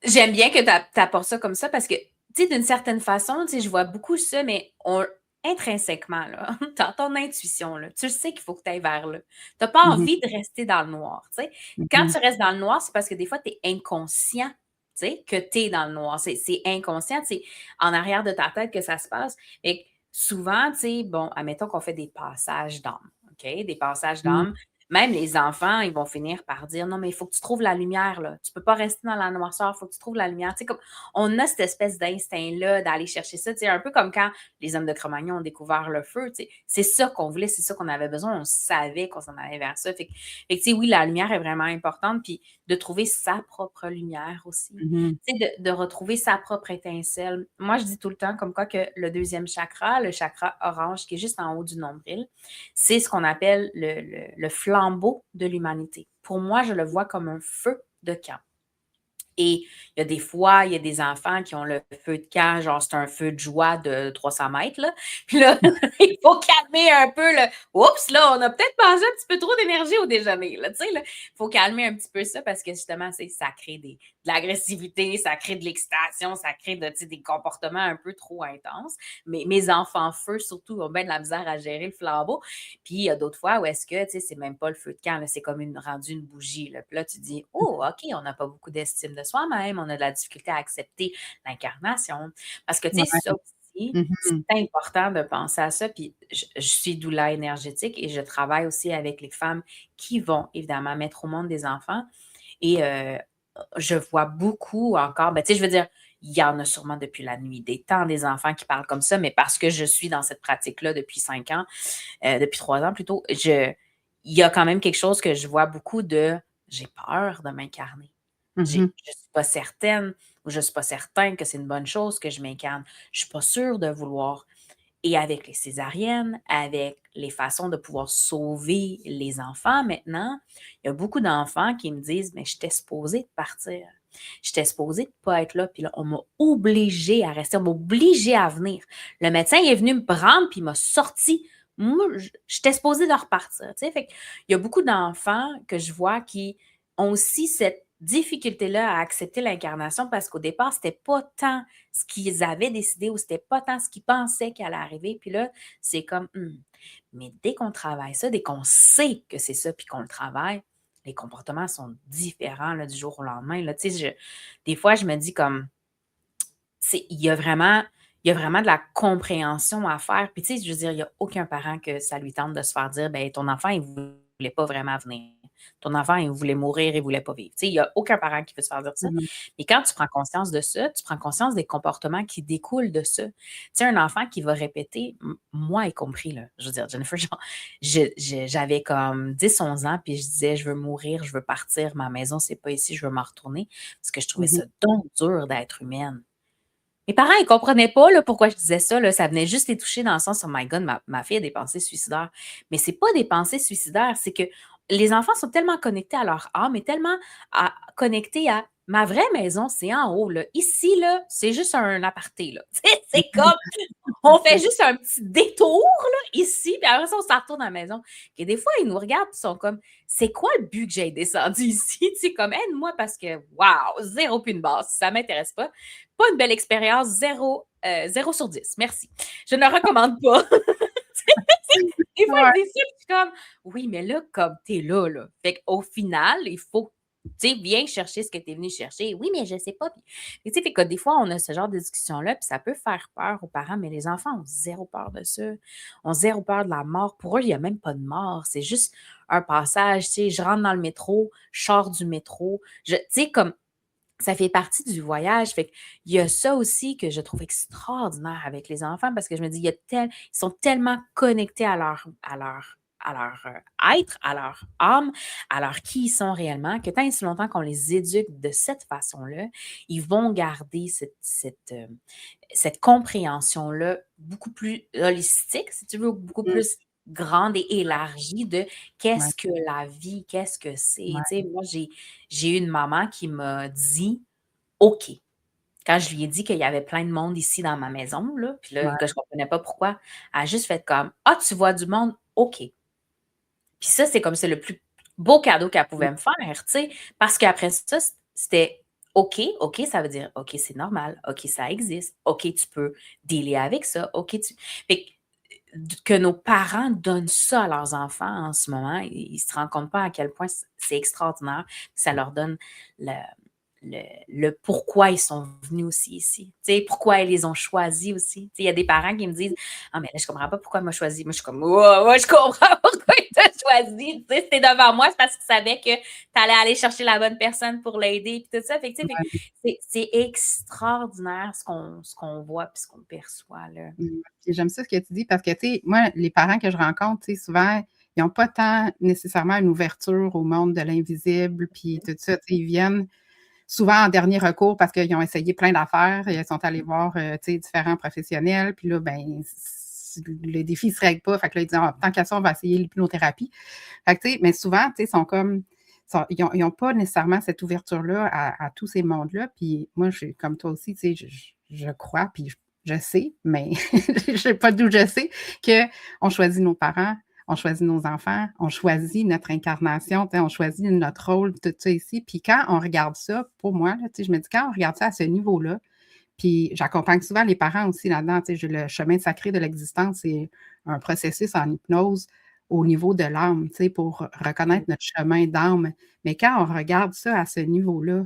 j'aime bien que tu apportes ça comme ça parce que, tu sais, d'une certaine façon, tu sais, je vois beaucoup ça, mais intrinsèquement, là, dans ton intuition, là, tu le sais qu'il faut que tu ailles vers là. Tu n'as pas mmh mh, envie de rester dans le noir, tu sais. Quand mmh tu restes dans le noir, c'est parce que des fois, tu es inconscient, tu sais, que tu es dans le noir. C'est inconscient, c'est en arrière de ta tête que ça se passe. Et souvent, tu sais, bon, admettons qu'on fait des passages d'âme, OK? Des passages mh, d'âme. même les enfants, ils vont finir par dire: «Non, mais il faut que tu trouves la lumière, là. Tu peux pas rester dans la noirceur, il faut que tu trouves la lumière». Tu sais, comme on a cette espèce d'instinct-là d'aller chercher ça, tu sais, un peu comme quand les hommes de Cro-Magnon ont découvert le feu, tu sais. C'est ça qu'on voulait, c'est ça qu'on avait besoin, on savait qu'on s'en allait vers ça. Fait que, tu sais, oui, la lumière est vraiment importante, puis de trouver sa propre lumière aussi. Mhm. Tu sais, de retrouver sa propre étincelle. Moi, je dis tout le temps comme quoi que le deuxième chakra, le chakra orange, qui est juste en haut du nombril, c'est ce qu'on appelle le flambeau de l'humanité. Pour moi, je le vois comme un feu de camp. Et il y a des fois, il y a des enfants qui ont le feu de camp, genre c'est un feu de joie de 300 mètres, là. Puis là, il faut calmer un peu le oups, là, on a peut-être mangé un petit peu trop d'énergie au déjeuner, là, tu sais, là. Il faut calmer un petit peu ça parce que justement, ça crée de l'agressivité, ça crée de l'excitation, ça crée des comportements un peu trop intenses. Mais mes enfants feu, surtout, ont bien de la misère à gérer le flambeau. Puis il y a d'autres fois où est-ce que, tu sais, c'est même pas le feu de camp, là, c'est comme rendu une bougie, là. Puis là, tu dis, oh, OK, on n'a pas beaucoup d'estime de soi-même, on a de la difficulté à accepter l'incarnation. Parce que, tu sais, Ouais. ça aussi, c'est Mhm. important de penser à ça. Puis je suis doula énergétique et je travaille aussi avec les femmes qui vont évidemment mettre au monde des enfants. Et je vois beaucoup encore, ben, tu sais, je veux dire, il y en a sûrement depuis la nuit des temps des enfants qui parlent comme ça, mais parce que je suis dans cette pratique-là depuis 5 ans, depuis 3 ans plutôt, il y a quand même quelque chose que je vois beaucoup de j'ai peur de m'incarner. Je ne Mhm. suis pas certaine ou je ne suis pas certain que c'est une bonne chose que je m'incarne. Je ne suis pas sûre de vouloir. Et avec les césariennes, avec les façons de pouvoir sauver les enfants maintenant, il y a beaucoup d'enfants qui me disent: «Mais j'étais supposée de partir. J'étais supposée de ne pas être là, puis là, on m'a obligée à rester, on m'a obligée à venir. Le médecin est venu me prendre, puis il m'a sorti. Moi, j'étais supposée de repartir». Tu sais, fait qu'il y a beaucoup d'enfants que je vois qui ont aussi cette difficulté-là à accepter l'incarnation parce qu'au départ, c'était pas tant ce qu'ils avaient décidé ou c'était pas tant ce qu'ils pensaient qui allait arriver. Puis là, c'est comme, mais dès qu'on travaille ça, dès qu'on sait que c'est ça, puis qu'on le travaille, les comportements sont différents là, du jour au lendemain. Là. Tu sais, des fois, je me dis comme, il y a vraiment de la compréhension à faire. Puis, tu sais, je veux dire, il n'y a aucun parent que ça lui tente de se faire dire, ben ton enfant, il ne voulait pas vraiment venir. Ton enfant, il voulait mourir, il ne voulait pas vivre. Tu sais, il n'y a aucun parent qui veut se faire dire ça. Mhm. Mais quand tu prends conscience de ça, tu prends conscience des comportements qui découlent de ça. Tu sais, un enfant qui va répéter, moi y compris, là, je veux dire, Jennifer, genre, j'avais comme 10, 11 ans, puis je disais, je veux mourir, je veux partir, ma maison, c'est pas ici, je veux m'en retourner, parce que je trouvais Mhm. ça donc dur d'être humaine. Mes parents, ils comprenaient pas là, pourquoi je disais ça. Là. Ça venait juste les toucher dans le sens, oh my God, ma fille a des pensées suicidaires. Mais c'est pas des pensées suicidaires, c'est que les enfants sont tellement connectés à leur âme et tellement connectés à ma vraie maison, c'est en haut. Là. Ici, là, c'est juste un aparté. Là. C'est comme on fait juste un petit détour là, ici, puis après ça, on s'en retourne à la maison. Et des fois, ils nous regardent et sont comme c'est quoi le but que j'ai descendu ici? Tu sais, comme aide-moi parce que waouh, zéro puis une base, ça ne m'intéresse pas. Pas une belle expérience, zéro sur 10. Merci. Je ne recommande pas. Des fois, Ouais. ils disent ça, je suis comme oui, mais là, comme t'es là, là. Fait qu'au final, il faut tu sais, viens chercher ce que tu es venu chercher. Oui, mais je sais pas. Puis, tu sais, fait que des fois, on a ce genre de discussion-là, puis ça peut faire peur aux parents, mais les enfants ont zéro peur de ça. Ont zéro peur de la mort. Pour eux, il n'y a même pas de mort. C'est juste un passage. Tu sais, je rentre dans le métro, je sors du métro. Tu sais, comme ça fait partie du voyage. Fait qu'il y a ça aussi que je trouve extraordinaire avec les enfants parce que je me dis, ils sont tellement connectés à leur être, à leur âme, à leur qui ils sont réellement, que tant et si longtemps qu'on les éduque de cette façon-là, ils vont garder cette compréhension-là beaucoup plus holistique, si tu veux, beaucoup Mhm. plus grande et élargie de Ouais. qu'est-ce que la vie, qu'est-ce que c'est. Tu Ouais. sais, moi, j'ai eu une maman qui m'a dit OK. Quand je lui ai dit qu'il y avait plein de monde ici dans ma maison, là, puis là, Ouais. que je ne comprenais pas pourquoi, elle a juste fait comme Ah, tu vois du monde? OK. Puis ça, c'est comme c'est le plus beau cadeau qu'elle pouvait me faire, tu sais, parce qu'après ça, c'était OK, OK, ça veut dire OK, c'est normal, OK, ça existe, OK, tu peux dealer avec ça, OK, fait que nos parents donnent ça à leurs enfants en ce moment, ils ne se rendent compte pas à quel point c'est extraordinaire. Ça leur donne le, le pourquoi ils sont venus aussi ici. Tu sais, pourquoi ils les ont choisis aussi. Tu sais, il y a des parents qui me disent Ah, mais là, je comprends pas pourquoi il m'a choisi. Moi, je suis comme Ouais, je comprends pourquoi il t'a choisi. Tu sais, si t'es devant moi, c'est parce que tu savais que t'allais aller chercher la bonne personne pour l'aider, puis tout ça. Fait que, tu sais, Ouais. c'est extraordinaire ce qu'on voit puis ce qu'on perçoit, là. Puis j'aime ça ce que tu dis parce que, tu sais, moi, les parents que je rencontre, tu sais, souvent, ils n'ont pas tant nécessairement une ouverture au monde de l'invisible, puis tout ça, tu sais, ils viennent souvent en dernier recours parce qu'ils ont essayé plein d'affaires, ils sont allés voir, tu sais, différents professionnels, puis là, ben, le défi ne se règle pas, fait que là, ils disent: «Ah, tant qu'à ça, on va essayer l'hypnothérapie». Fait que, tu sais, mais souvent, tu sais, sont comme ils ont pas nécessairement cette ouverture-là à tous ces mondes-là. Puis moi, je suis comme toi aussi, tu sais, je crois, puis je sais, mais je sais pas d'où je sais, qu'on choisit nos parents, on choisit nos enfants, on choisit notre incarnation, tu sais, on choisit notre rôle, tout ça ici. Puis quand on regarde ça, pour moi, là, tu sais, je me dis, quand on regarde ça à ce niveau-là, puis j'accompagne souvent les parents aussi là-dedans, tu sais, le chemin sacré de l'existence, c'est un processus en hypnose au niveau de l'âme, tu sais, pour reconnaître notre chemin d'âme. Mais quand on regarde ça à ce niveau-là,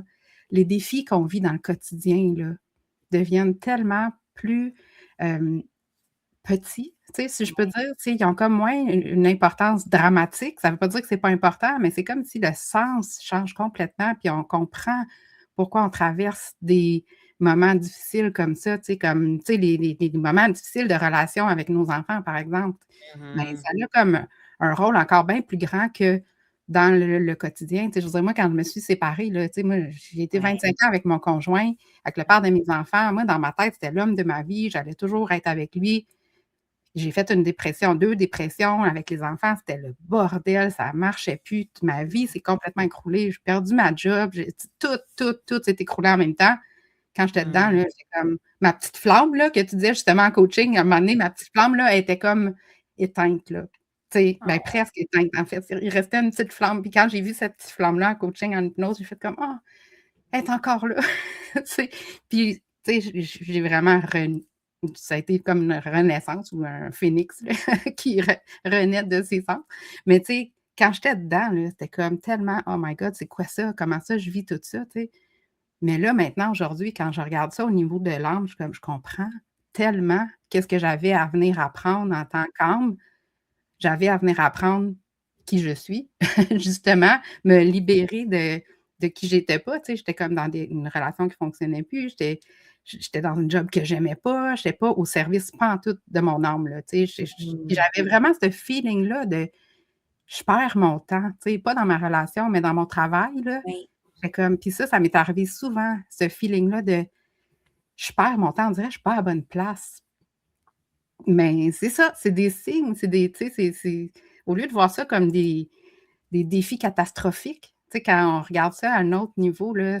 les défis qu'on vit dans le quotidien, là, deviennent tellement plus, petits, tu sais, si je peux dire, tu sais, ils ont comme moins une importance dramatique. Ça ne veut pas dire que c'est pas important, mais c'est comme si le sens change complètement, puis on comprend pourquoi on traverse des moments difficiles comme ça, tu sais, comme, tu sais, les moments difficiles de relation avec nos enfants, par exemple. Ben, Mhm. ça a comme un rôle encore bien plus grand que dans le quotidien. Tu sais, je veux dire, moi, quand je me suis séparée, là, tu sais, moi, j'ai été Ouais. 25 ans avec mon conjoint, avec le père de mes enfants. Moi, dans ma tête, c'était l'homme de ma vie. J'allais toujours être avec lui. J'ai fait une dépression, 2 dépressions avec les enfants, c'était le bordel, ça marchait plus. Ma vie s'est complètement écroulée. J'ai perdu ma job, tout s'est écroulé en même temps. Quand j'étais dedans, là, Mhm. j'étais comme ma petite flamme, là, que tu disais justement en coaching, à un moment donné, ma petite flamme, là, elle était comme éteinte, là. Tu sais, ben, Oh. presque éteinte, en fait. Il restait une petite flamme. Puis quand j'ai vu cette petite flamme-là en coaching, en hypnose, j'ai fait comme: «Ah, elle est encore là». Tu sais? Puis, tu sais, j'ai vraiment ça a été comme une renaissance ou un phénix, là, qui renaît de ses cendres. Mais tu sais, quand j'étais dedans, là, c'était comme tellement: «Oh my God, c'est quoi ça? Comment ça je vis tout ça?» Tu sais? Mais là, maintenant, aujourd'hui, quand je regarde ça au niveau de l'âme, je suis comme: «Je comprends tellement qu'est-ce que j'avais à venir apprendre en tant qu'âme». J'avais à venir apprendre qui je suis, justement, me libérer de qui j'étais pas, tu sais, j'étais comme dans une relation qui fonctionnait plus, j'étais dans un job que j'aimais pas, j'étais pas au service pantoute de mon âme, là, tu sais, puis Mhm. j'avais vraiment ce feeling-là de je perds mon temps, tu sais, pas dans ma relation, mais dans mon travail, là, Oui. j'étais comme puis ça m'est arrivé souvent, ce feeling-là de je perds mon temps, on dirait que je suis pas à la bonne place. Mais c'est ça, c'est des signes, c'est des tu sais, c'est au lieu de voir ça comme des défis catastrophiques, tu sais, quand on regarde ça à un autre niveau, là,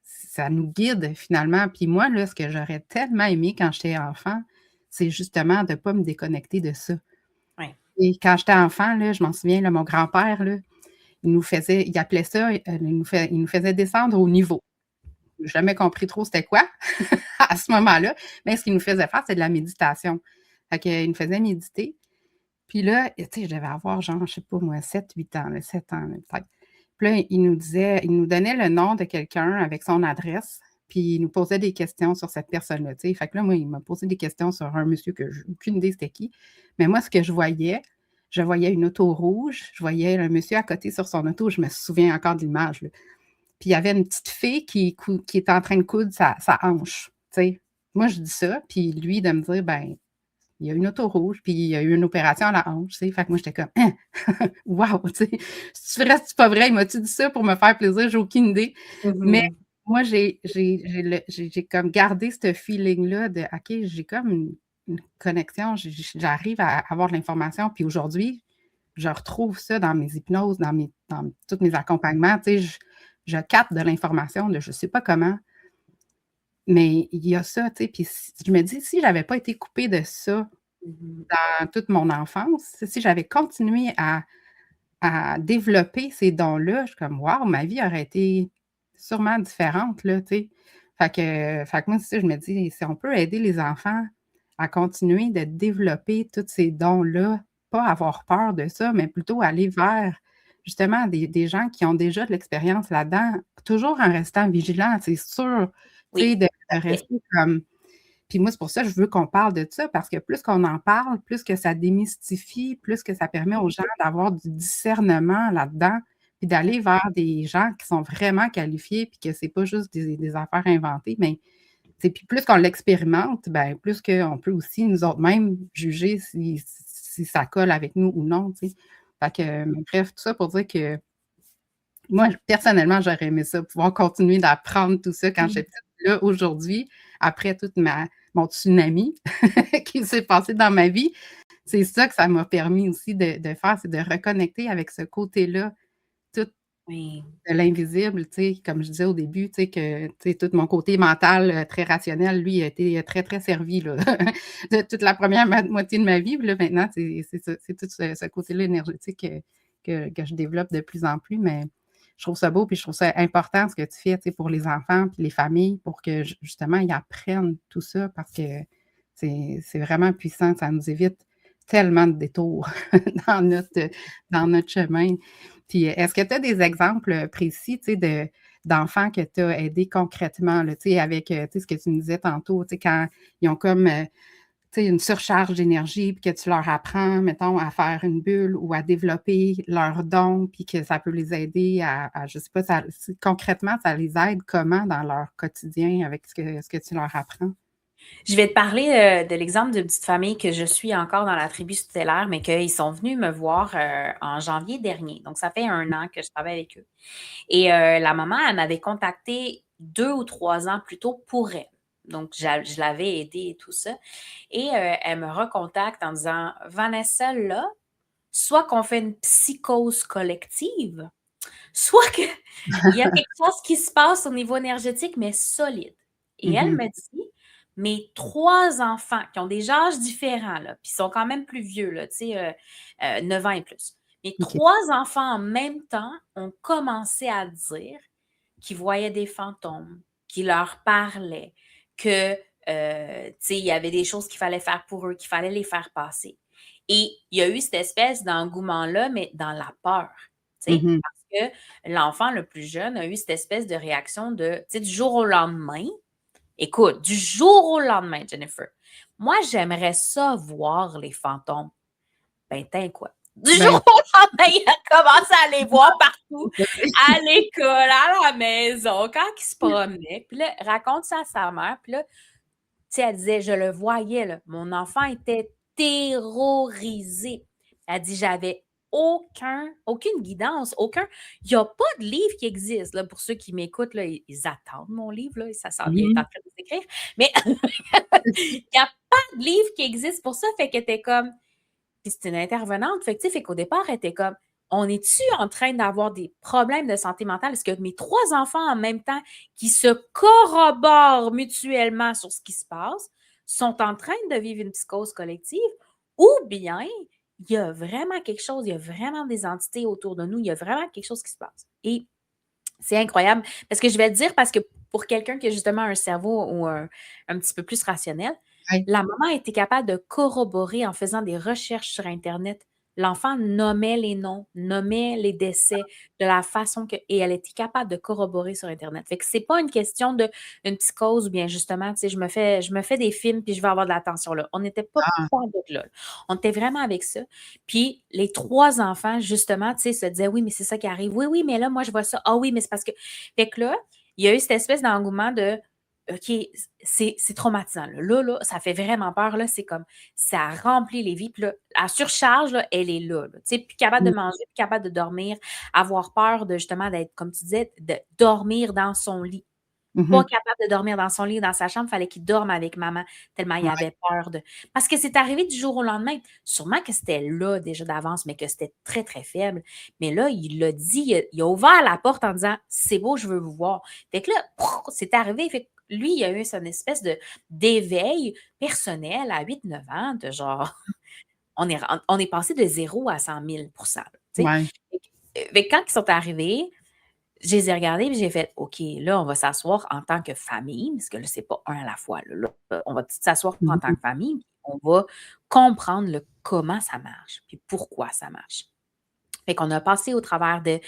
ça nous guide finalement. Puis moi, là, ce que j'aurais tellement aimé quand j'étais enfant, c'est justement de pas me déconnecter de ça. Ouais. Et quand j'étais enfant, là, je m'en souviens, là, mon grand-père, là, il appelait ça, il nous faisait descendre au niveau. J'ai jamais compris trop c'était quoi à ce moment-là, mais ce qu'il nous faisait faire, c'est de la méditation. Fait qu'il nous faisait méditer. Puis là, tu sais, je devais avoir genre, je sais pas moi, 7-8 ans, là, 7 ans, là, peut-être. Puis là, il nous donnait le nom de quelqu'un avec son adresse, puis il nous posait des questions sur cette personne-là, tu sais. Fait que là, moi, il m'a posé des questions sur un monsieur que j'ai aucune idée c'était qui. Mais moi, ce que je voyais une auto rouge, je voyais un monsieur à côté sur son auto, je me souviens encore de l'image, là. Puis il y avait une petite fille qui était en train de coudre sa hanche, tu sais. Moi, je dis ça, puis lui de me dire: «Ben, il y a une auto rouge, puis il y a eu une opération à la hanche», tu sais. Fait que moi, j'étais comme: «Hein! Wow!» Tu sais. «C'est-tu vrai, c'est pas vrai? Il m'a-tu dit ça pour me faire plaisir?» J'ai aucune idée. Mais Mhm. moi, j'ai comme gardé ce feeling-là de: «OK, j'ai comme une connexion, j'arrive à avoir de l'information». Puis aujourd'hui, je retrouve ça dans mes hypnoses, dans tous mes accompagnements, tu sais, je capte de l'information de je sais pas comment, mais il y a ça, tu sais, puis je me dis: «Si j'avais pas été coupée de ça Mhm. dans toute mon enfance, si j'avais continué à développer ces dons-là», je suis comme: «Waouh, ma vie aurait été sûrement différente», là, tu sais. Fait que moi, c'est ça, je me dis: «Si on peut aider les enfants à continuer de développer tous ces dons-là, pas avoir peur de ça, mais plutôt aller vers justement des gens qui ont déjà de l'expérience là-dedans, toujours en restant vigilant, c'est sûr, tu sais, Oui, de tout à fait. rester comme Puis moi, c'est pour ça que je veux qu'on parle de ça, parce que plus qu'on en parle, plus que ça démystifie, plus que ça permet aux gens d'avoir du discernement là-dedans, puis d'aller vers des gens qui sont vraiment qualifiés, puis que c'est pas juste des affaires inventées, mais puis plus qu'on l'expérimente, ben plus qu'on peut aussi nous autres mêmes juger si ça colle avec nous ou non, tu sais. Fait que, bref, tout ça pour dire que moi, personnellement, j'aurais aimé ça, pouvoir continuer d'apprendre tout ça quand j'étais petite. Là, aujourd'hui, après toute mon tsunami qui s'est passé dans ma vie, c'est ça que ça m'a permis aussi de faire, c'est de reconnecter avec ce côté-là, tout Oui. de l'invisible, tu sais, comme je disais au début, tu sais, que tu sais, tout mon côté mental, très rationnel, lui, a été très, très servi, là, de toute la première moitié de ma vie. Puis là, maintenant, c'est ça, c'est tout ce côté-là énergétique que je développe de plus en plus, mais je trouve ça beau, puis je trouve ça important ce que tu fais, tu sais, pour les enfants puis les familles, pour que justement, ils apprennent tout ça, parce que c'est vraiment puissant. Ça nous évite tellement de détours dans notre chemin. Puis, est-ce que tu as des exemples précis, tu sais, d'enfants que tu as aidés concrètement, là, tu sais, avec, tu sais, ce que tu me disais tantôt, tu sais, quand ils ont comme, tu sais, une surcharge d'énergie, puis que tu leur apprends, mettons, à faire une bulle ou à développer leurs dons, puis que ça peut les aider à je sais pas, concrètement, ça les aide comment dans leur quotidien avec ce que tu leur apprends? Je vais te parler de l'exemple d'une petite famille que je suis encore dans la tribu stellaire, mais qu'ils sont venus me voir en janvier dernier. Donc, ça fait 1 an que je travaille avec eux. Et la maman, elle m'avait contacté 2 ou 3 ans plus tôt pour elle. Donc, je l'avais aidée et tout ça. Et elle me recontacte en disant, Vanessa, là, soit qu'on fait une psychose collective, soit qu'il y a quelque chose qui se passe au niveau énergétique, mais solide. Et elle Mhm. me dit, mes 3 enfants qui ont des âges différents, là, puis sont quand même plus vieux, là, tu sais, 9 ans et plus. Mes OK. 3 enfants en même temps ont commencé à dire qu'ils voyaient des fantômes, qui leur parlaient, que, tu sais, il y avait des choses qu'il fallait faire pour eux, qu'il fallait les faire passer. Et il y a eu cette espèce d'engouement-là, mais dans la peur, tu sais, Mhm. parce que l'enfant le plus jeune a eu cette espèce de réaction de, tu sais, du jour au lendemain. Écoute, du jour au lendemain, Jennifer, moi, j'aimerais ça voir les fantômes. Ben, t'es quoi? Du jour Ben, au lendemain, il a commencé à les voir partout, à l'école, à la maison, quand il se promenait. Puis là, raconte ça à sa mère. Puis là, tu sais, elle disait, je le voyais, là. Mon enfant était terrorisé. Elle dit, j'avais aucune guidance, il n'y a pas de livre qui existe, là, pour ceux qui m'écoutent, là, ils attendent mon livre, là, ça s'en vient, il est en mhm. train de s'écrire, mais il n'y a pas de livre qui existe pour ça, fait que t'es comme, puis c'est une intervenante, fait que, tu sais, fait qu'au départ, elle était comme, on est-tu en train d'avoir des problèmes de santé mentale? Est-ce que mes 3 enfants en même temps qui se corroborent mutuellement sur ce qui se passe sont en train de vivre une psychose collective ou bien il y a vraiment quelque chose, il y a vraiment des entités autour de nous, il y a vraiment quelque chose qui se passe. Et c'est incroyable parce que je vais te dire, parce que pour quelqu'un qui a justement un cerveau ou un petit peu plus rationnel, Ouais. la maman a été capable de corroborer en faisant des recherches sur Internet. L'enfant nommait les noms, nommait les décès de la façon que. Et elle était capable de corroborer sur Internet. Fait que c'est pas une question de une psychose ou bien justement, tu sais, je me fais des films puis je vais avoir de l'attention là. On n'était Ah, pas avec là. On était vraiment avec ça. Puis les 3 enfants, justement, tu sais, se disaient oui, mais c'est ça qui arrive. Oui, oui, mais là, moi, je vois ça. Ah oui, mais c'est parce que. Fait que là, il y a eu cette espèce d'engouement de OK, c'est traumatisant. Là, ça fait vraiment peur. Là, c'est comme ça remplit les vies. Puis là, la surcharge, là, elle est là. Tu sais, plus capable de mhm. manger, plus capable de dormir, avoir peur de justement d'être, comme tu disais, de dormir dans son lit. Pas Mhm. capable de dormir dans son lit, dans sa chambre, il fallait qu'il dorme avec maman, tellement il Ouais. avait peur de. Parce que c'est arrivé du jour au lendemain. Sûrement que c'était là déjà d'avance, mais que c'était très, très faible. Mais là, il l'a dit, il a ouvert la porte en disant c'est beau, je veux vous voir. Fait que là, c'est arrivé. Fait que lui, il a eu une espèce d'éveil personnel à 8 9 ans, de genre, on est passé de 0 à 100 000 %. Tu sais. Ouais. Fait que quand ils sont arrivés, je les ai regardés et j'ai fait OK, là, on va s'asseoir en tant que famille, parce que là, c'est pas un à la fois. Là, on va tout s'asseoir en tant Mhm. que famille, puis on va comprendre comment ça marche, puis pourquoi ça marche. Fait qu'on a passé au travers de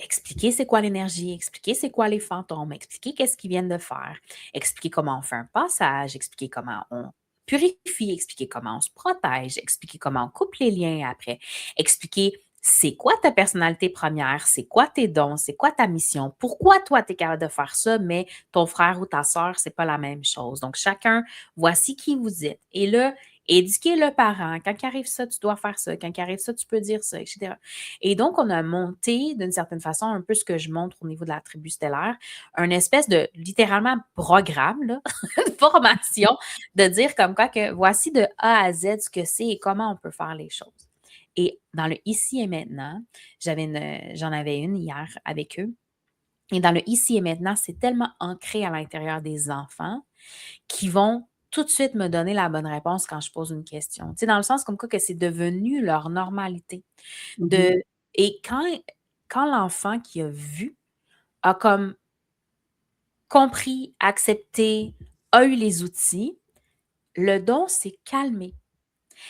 expliquer c'est quoi l'énergie, expliquer c'est quoi les fantômes, expliquer qu'est-ce qu'ils viennent de faire, expliquer comment on fait un passage, expliquer comment on purifie, expliquer comment on se protège, expliquer comment on coupe les liens après, expliquer c'est quoi ta personnalité première, c'est quoi tes dons, c'est quoi ta mission, pourquoi toi tu es capable de faire ça, mais ton frère ou ta sœur, c'est pas la même chose. Donc chacun, voici qui vous êtes. Et là, éduquer le parent. Quand il arrive ça, tu dois faire ça. Quand il arrive ça, tu peux dire ça, etc. Et donc, on a monté, d'une certaine façon, un peu ce que je montre au niveau de la tribu stellaire, un espèce de, littéralement, programme, là, de formation, de dire comme quoi que voici de A à Z ce que c'est et comment on peut faire les choses. Et dans le ici et maintenant, j'en avais une hier avec eux. Et dans le ici et maintenant, c'est tellement ancré à l'intérieur des enfants qui vont tout de suite me donner la bonne réponse quand je pose une question. Tu sais, dans le sens comme quoi que c'est devenu leur normalité. Mhm. De, et quand l'enfant qui a vu a comme compris, accepté, a eu les outils, le don s'est calmé.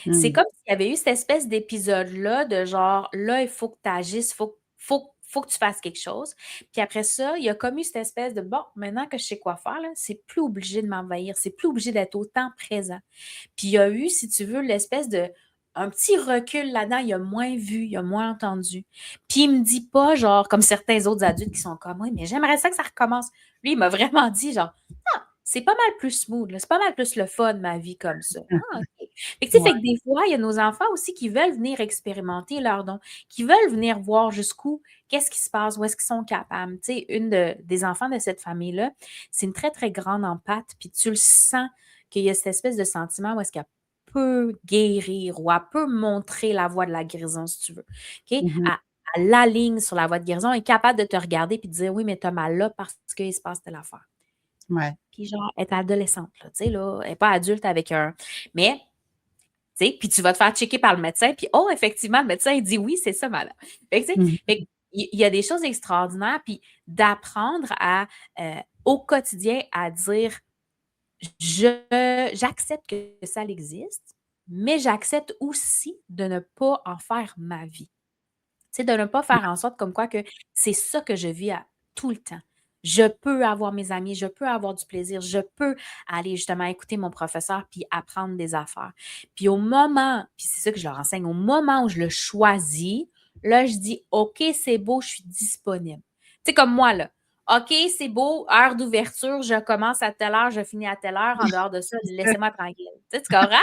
C'est Mm. comme s'il y avait eu cette espèce d'épisode-là de genre, là, il faut que tu agisses, faut que tu fasses quelque chose. Puis après ça, il y a comme eu cette espèce de, bon, maintenant que je sais quoi faire, là, c'est plus obligé de m'envahir, c'est plus obligé d'être autant présent. Puis il y a eu, si tu veux, l'espèce de un petit recul là-dedans, il a moins vu, il a moins entendu. Puis il me dit pas, genre, comme certains autres adultes qui sont comme, oui, mais j'aimerais ça que ça recommence. Lui, il m'a vraiment dit, genre, ah, c'est pas mal plus smooth, là, c'est pas mal plus le fun, ma vie comme ça. Ah, OK. Fait que, tu sais, fait Ouais. que des fois, il y a nos enfants aussi qui veulent venir expérimenter leurs dons, qui veulent venir voir jusqu'où, qu'est-ce qui se passe, où est-ce qu'ils sont capables. Tu sais, des enfants de cette famille-là, c'est une très, très grande empathe, puis tu le sens qu'il y a cette espèce de sentiment où est-ce qu'elle peut guérir ou elle peut montrer la voie de la guérison, si tu veux. OK? Mhm. Elle l'aligne sur la voie de guérison, elle est capable de te regarder et de dire oui, mais tu as mal là parce qu'il se passe telle affaire. Ouais. Puis genre, elle est adolescente, là, tu sais, là, elle n'est pas adulte avec un. Mais, tu sais, puis tu vas te faire checker par le médecin, puis oh, effectivement, le médecin, il dit oui, c'est ça, madame. Fait que, tu sais, Mhm. fait que, il y a des choses extraordinaires, puis d'apprendre au quotidien à dire j'accepte que ça existe, mais j'accepte aussi de ne pas en faire ma vie. Tu sais, de ne pas faire en sorte comme quoi que c'est ça que je vis tout le temps. Je peux avoir mes amis, je peux avoir du plaisir, je peux aller justement écouter mon professeur puis apprendre des affaires. Puis au moment, puis c'est ça que je leur enseigne, au moment où je le choisis, là, je dis OK, c'est beau, je suis disponible. Tu sais, comme moi, là. OK, c'est beau, heure d'ouverture, je commence à telle heure, je finis à telle heure. En dehors de ça, laissez-moi tranquille. Tu sais, tu comprends?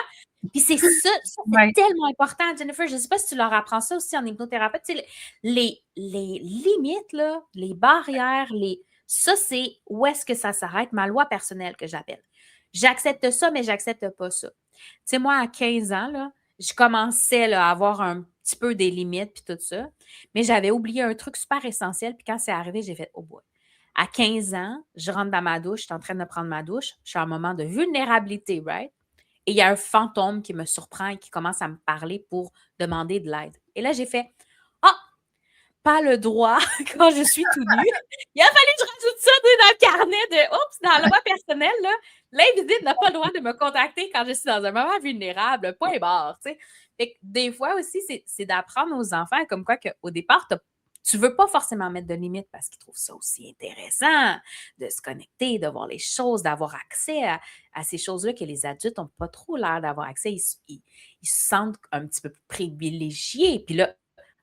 Puis c'est ça, c'est Ouais. tellement important, Jennifer. Je ne sais pas si tu leur apprends ça aussi en hypnothérapeute. Tu sais, les limites, là, les barrières, ça, c'est où est-ce que ça s'arrête, ma loi personnelle que j'appelle. J'accepte ça, mais j'accepte pas ça. Tu sais, moi, à 15 ans, là, je commençais là, à avoir un petit peu des limites puis tout ça, mais j'avais oublié un truc super essentiel. Puis quand c'est arrivé, j'ai fait « Oh boy ». À 15 ans, je rentre dans ma douche, je suis en train de prendre ma douche, je suis à un moment de vulnérabilité, right? Et il y a un fantôme qui me surprend et qui commence à me parler pour demander de l'aide. Et là, j'ai fait ah, pas le droit quand je suis tout nu. Il a fallu que je rajoute ça dans le carnet de oups, dans la loi personnelle, là, l'invisible n'a pas le droit de me contacter quand je suis dans un moment vulnérable. Point barre. Tu sais. Fait que des fois aussi, c'est d'apprendre aux enfants comme quoi qu'au départ, tu ne veux pas forcément mettre de limites parce qu'ils trouvent ça aussi intéressant de se connecter, de voir les choses, d'avoir accès à ces choses-là que les adultes n'ont pas trop l'air d'avoir accès. Ils se sentent un petit peu plus privilégiés. Puis là,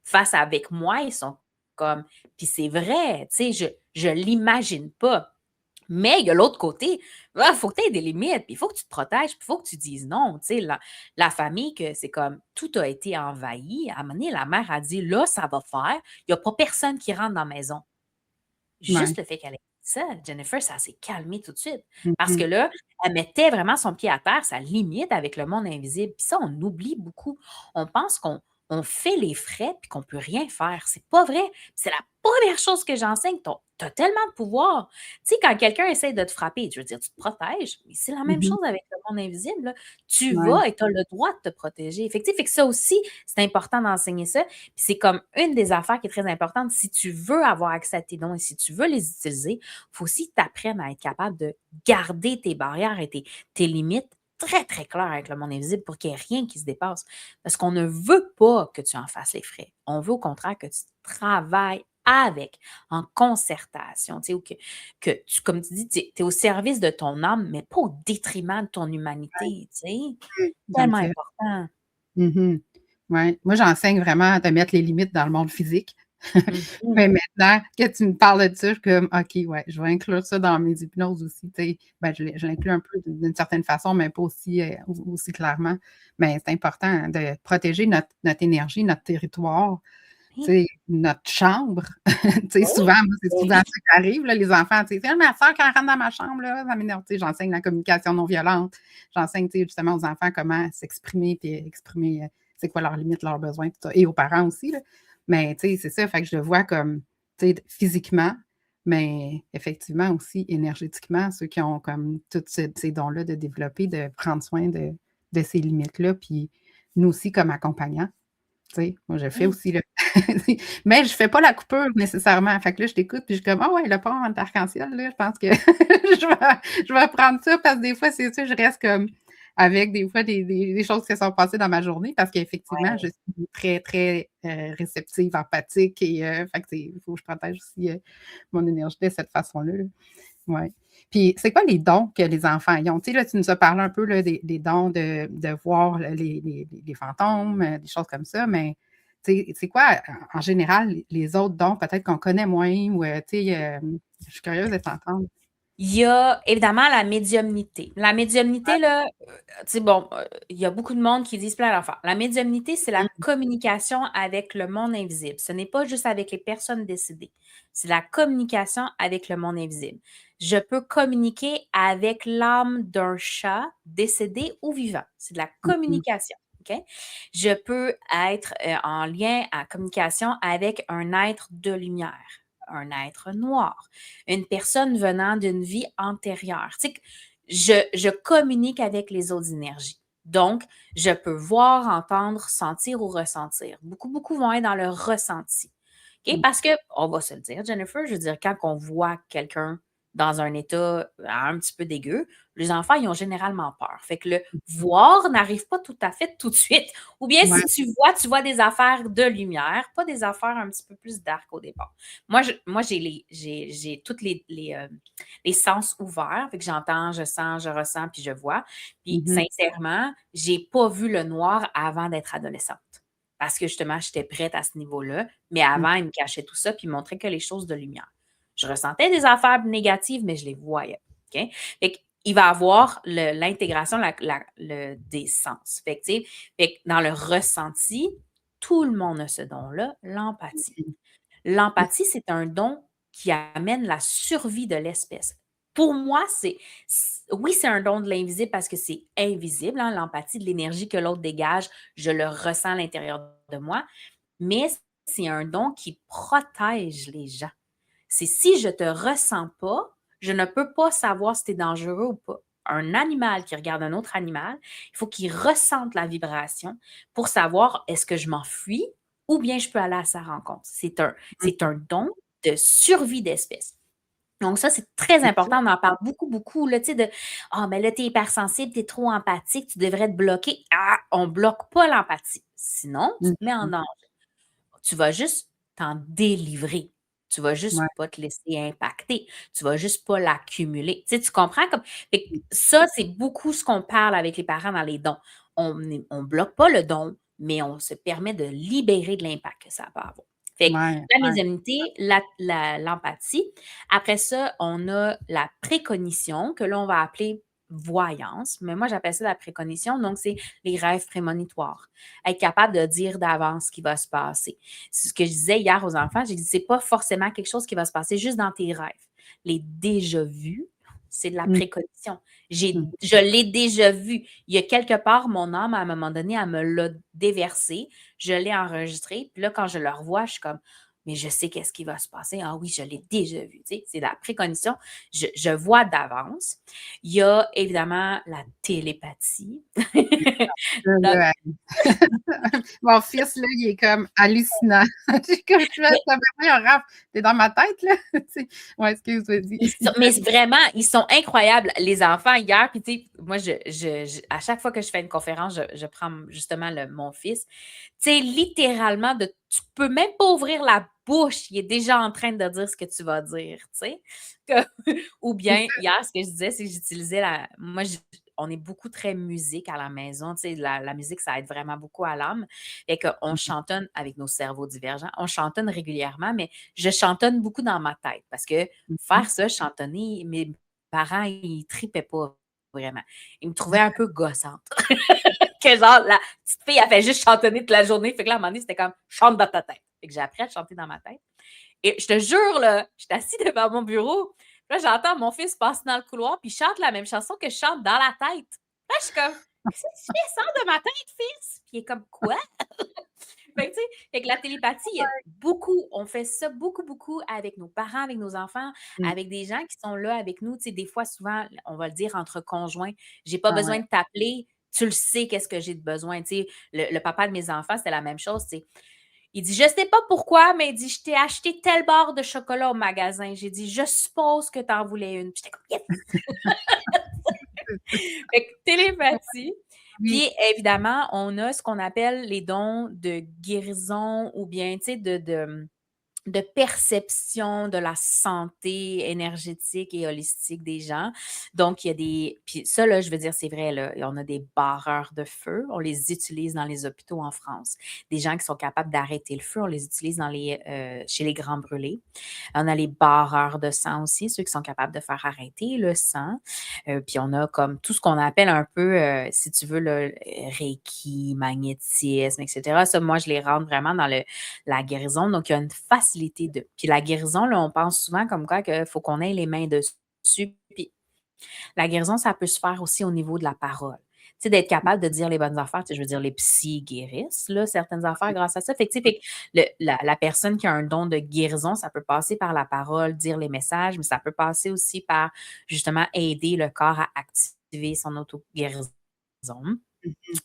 face avec moi, ils sont comme, puis c'est vrai, tu sais, je l'imagine pas. Mais il y a l'autre côté, il faut que tu aies des limites, puis il faut que tu te protèges, puis il faut que tu dises non. Tu sais, la famille, que c'est comme tout a été envahi. À un moment donné, la mère a dit là, ça va faire. Il n'y a pas personne qui rentre dans la maison. Ouais. Juste le fait qu'elle ait dit ça, Jennifer, ça s'est calmé tout de suite. Parce que Mhm. là, elle mettait vraiment son pied à terre, sa limite avec le monde invisible. Puis ça, on oublie beaucoup. On pense qu'on fait les frais puis qu'on ne peut rien faire. C'est pas vrai. C'est la première chose que j'enseigne. Tu as tellement de pouvoir. Tu sais, quand quelqu'un essaie de te frapper, je veux dire, tu te protèges, mais c'est la même Mhm. chose avec le monde invisible, là. Tu Ouais. vas et tu as le droit de te protéger. Fait que ça aussi, c'est important d'enseigner ça. Puis c'est comme une des affaires qui est très importante. Si tu veux avoir accès à tes dons et si tu veux les utiliser, il faut aussi que tu apprennes à être capable de garder tes barrières et tes limites très, très claires avec le monde invisible pour qu'il n'y ait rien qui se dépasse. Parce qu'on ne veut pas que tu en fasses les frais. On veut au contraire que tu travailles avec, en concertation, tu sais, ou que tu, comme tu dis, tu es au service de ton âme, mais pas au détriment de ton humanité, tu sais. J'aime Tellement ça. important. Mmh. Ouais. Moi, j'enseigne vraiment à te mettre les limites dans le monde physique. Mhm. Mais maintenant que tu me parles de ça, je suis comme: «OK, ouais, je vais inclure ça dans mes hypnoses aussi», tu sais. Ben, je l'inclus un peu d'une certaine façon, mais pas aussi, aussi clairement. Mais c'est important, hein, de protéger notre énergie, notre territoire, tu Oui, sais, notre chambre. Tu sais, oui, souvent, moi, c'est souvent oui. ça qui arrive, là, les enfants, tu sais: «Ah, ma sœur, quand elle rentre dans ma chambre, là, ça m'énerve». Tu sais, j'enseigne la communication non violente. J'enseigne, tu sais, justement aux enfants comment s'exprimer puis exprimer, c'est quoi leurs limites, leurs besoins, tout ça et aux parents aussi, là. Mais tu sais, c'est ça, fait que je le vois comme, tu sais, physiquement, mais effectivement aussi énergétiquement, ceux qui ont comme tous ces dons-là de développer, de prendre soin de ces limites-là, puis nous aussi comme accompagnants. Tu sais, moi, je le fais Oui. aussi, là. Mais je fais pas la coupure nécessairement. Fait que là, je t'écoute, puis je suis comme: «Ah ouais, le pont d'arc-en-ciel, là, je pense que je vais prendre ça», parce que des fois, c'est ça, je reste comme avec des fois des choses qui se sont passées dans ma journée parce qu'effectivement, je Ouais. suis très, très, réceptive, empathique et fait que c'est il faut que je protège aussi, mon énergie de cette façon-là, là. Ouais. Puis c'est quoi les dons que les enfants ils ont? Tu sais, là, tu nous as parlé un peu là, des dons de voir les fantômes, des choses comme ça, mais tu sais, c'est quoi, en général, les autres dons peut-être qu'on connaît moins ou, tu sais, je suis curieuse de t'entendre. Il y a évidemment la médiumnité. La médiumnité, là, tu sais, bon, il y a beaucoup de monde qui disent plein d'affaires. La médiumnité, c'est la Mmh, communication avec le monde invisible. Ce n'est pas juste avec les personnes décédées. C'est la communication avec le monde invisible. Je peux communiquer avec l'âme d'un chat décédé ou vivant. C'est de la mmh mh. communication. OK? Je peux être en lien, en communication avec un être de lumière, un être noir, une personne venant d'une vie antérieure. Tu sais, je communique avec les autres énergies. Donc, je peux voir, entendre, sentir ou ressentir. Beaucoup, beaucoup vont être dans le ressenti. OK? Mmh. Parce que, on va se le dire, Jennifer, je veux dire, quand on voit quelqu'un dans un état un petit peu dégueu, les enfants, ils ont généralement peur. Fait que le voir n'arrive pas tout à fait tout de suite. Ou bien, Ouais. si tu vois des affaires de lumière, pas des affaires un petit peu plus dark au départ. Moi j'ai tous les sens ouverts. Fait que j'entends, je sens, je ressens, puis je vois. Puis Mmh mh. sincèrement, j'ai pas vu le noir avant d'être adolescente. Parce que justement, j'étais prête à ce niveau-là. Mais Mmh. avant, il me cachait tout ça, puis il montrait que les choses de lumière. Je ressentais des affaires négatives, mais je les voyais. OK? Fait qu'il va avoir l'intégration des sens. Fait que, tu sais, fait que dans le ressenti, tout le monde a ce don-là, l'empathie. Mmh. L'empathie, c'est un don qui amène la survie de l'espèce. Pour moi, oui, c'est un don de l'invisible parce que c'est invisible, hein, l'empathie, de l'énergie que l'autre dégage, je le ressens à l'intérieur de moi, mais c'est un don qui protège les gens. C'est si je te ressens pas, je ne peux pas savoir si tu es dangereux ou pas. Un animal qui regarde un autre animal, il faut qu'il ressente la vibration pour savoir est-ce que je m'enfuis ou bien je peux aller à sa rencontre. C'est un don de survie d'espèce. Donc ça, c'est très C'est ça. important. On en parle beaucoup, beaucoup, là, tu sais, de ah, mais là, tu es hypersensible, tu es trop empathique, tu devrais te bloquer. Ah, on ne bloque pas l'empathie. Sinon, tu Mmh te mets en mh. danger. Tu vas juste t'en délivrer. Tu vas Ouais. juste pas te laisser impacter. Tu vas juste pas l'accumuler. Tu sais, tu comprends comme fait que ça, c'est beaucoup ce qu'on parle avec les parents dans les dons. On bloque pas le don, mais on se permet de libérer de l'impact que ça peut avoir. Fait que Ouais, la ouais. médiumnité, l'empathie. Après ça, on a la précognition que là, on va appeler voyance, mais moi, j'appelle ça la précognition. Donc, c'est les rêves prémonitoires. Être capable de dire d'avance ce qui va se passer. C'est ce que je disais hier aux enfants, j'ai dit, c'est pas forcément quelque chose qui va se passer juste dans tes rêves. Les déjà vus, c'est de la Mmh. précognition. Mmh. Je l'ai déjà vu. Il y a quelque part, mon âme, à un moment donné, elle me l'a déversé. Je l'ai enregistré. Puis là, quand je le revois, je suis comme, mais je sais qu'est-ce qui va se passer. Ah oui, je l'ai déjà vu. Tu sais, c'est la précognition. Je vois d'avance. Il y a évidemment la télépathie. Là, Dans- là, mon fils, là, il est comme hallucinant. Je suis comme: «Je fais ça, voyons, Raph, tu es dans ma tête, là?» Tu sais? Ouais, excuse, vas-y. mais vraiment, ils sont incroyables, les enfants, hier. Puis, tu sais, moi, à chaque fois que je fais une conférence, je prends justement mon fils. Tu sais, littéralement, tu peux même pas ouvrir la bouche, il est déjà en train de dire ce que tu vas dire, tu sais. Ou C'est bien, ça. hier, ce que je disais, c'est que j'utilisais moi, on est beaucoup très musique à la maison, tu sais, la musique, ça aide vraiment beaucoup à l'âme. Et qu'on Mmh mh. chantonne avec nos cerveaux divergents. On chantonne régulièrement, mais je chantonne beaucoup dans ma tête parce que Mmh mh. faire ça, chantonner, mes parents, ils tripaient pas vraiment. Ils me trouvaient un peu gossante. Que genre, la petite fille, elle fait juste chantonner toute la journée. Fait que là, à un moment donné, c'était comme chante dans ta tête. Fait que j'ai appris à chanter dans ma tête. Et je te jure, là, j'étais assise devant mon bureau. Là, j'entends mon fils passer dans le couloir, puis il chante la même chanson que je chante dans la tête. Là, je suis comme, qu'est-ce que tu fais? Sors de ma tête, fils! Puis il est comme, quoi? Fait que, tu sais, fait que la télépathie, il y a beaucoup, on fait ça beaucoup, beaucoup avec nos parents, avec nos enfants, Mmh. avec des gens qui sont là avec nous. Tu sais, des fois, souvent, on va le dire entre conjoints, j'ai pas Ah ouais. besoin de t'appeler, tu le sais, qu'est-ce que j'ai de besoin. Tu sais, le papa de mes enfants, c'était la même chose. Tu sais. Il dit, je sais pas pourquoi, mais il dit, je t'ai acheté telle barre de chocolat au magasin. J'ai dit, je suppose que tu en voulais une. Puis j'étais comme, yes! Fait que télépathie. Oui. Puis évidemment, on a ce qu'on appelle les dons de guérison ou bien, tu sais, de perception de la santé énergétique et holistique des gens. Donc, il y a des... Puis ça, là, je veux dire, c'est vrai, là, on a des barreurs de feu. On les utilise dans les hôpitaux en France. Des gens qui sont capables d'arrêter le feu, on les utilise chez les grands brûlés. On a les barreurs de sang aussi, ceux qui sont capables de faire arrêter le sang. Puis on a comme tout ce qu'on appelle un peu, si tu veux, le Reiki, magnétisme, etc. Ça, moi, je les rentre vraiment dans la guérison. Donc, il y a une facilité de. Puis la guérison, là, on pense souvent comme quoi qu'il faut qu'on ait les mains dessus. Puis la guérison, ça peut se faire aussi au niveau de la parole. Tu sais, d'être capable de dire les bonnes affaires. Tu sais, je veux dire, les psys guérissent, là, certaines affaires grâce à ça. Fait que, tu sais, fait que la personne qui a un don de guérison, ça peut passer par la parole, dire les messages, mais ça peut passer aussi par, justement, aider le corps à activer son auto-guérison. Mmh mh.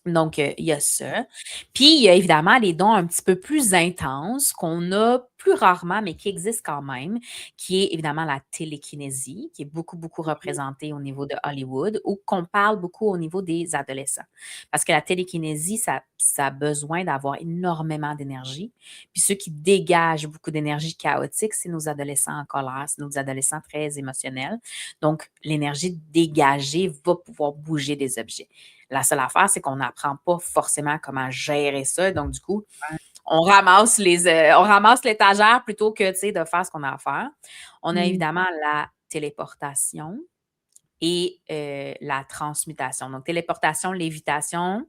Donc, il y a ça. Puis, il y a évidemment les dons un petit peu plus intenses qu'on a plus rarement, mais qui existent quand même, qui est évidemment la télékinésie, qui est beaucoup, beaucoup Mmh. représentée au niveau de Hollywood ou qu'on parle beaucoup au niveau des adolescents. Parce que la télékinésie, ça a besoin d'avoir énormément d'énergie. Puis ceux qui dégagent beaucoup d'énergie chaotique, c'est nos adolescents en colère, c'est nos adolescents très émotionnels. Donc, l'énergie dégagée va pouvoir bouger des objets. La seule affaire, c'est qu'on n'apprend pas forcément comment gérer ça. Donc, du coup, Ouais. on ramasse l'étagère plutôt que, tu sais, de faire ce qu'on a à faire. On a Mmh. évidemment la téléportation et la transmutation. Donc, téléportation, lévitation,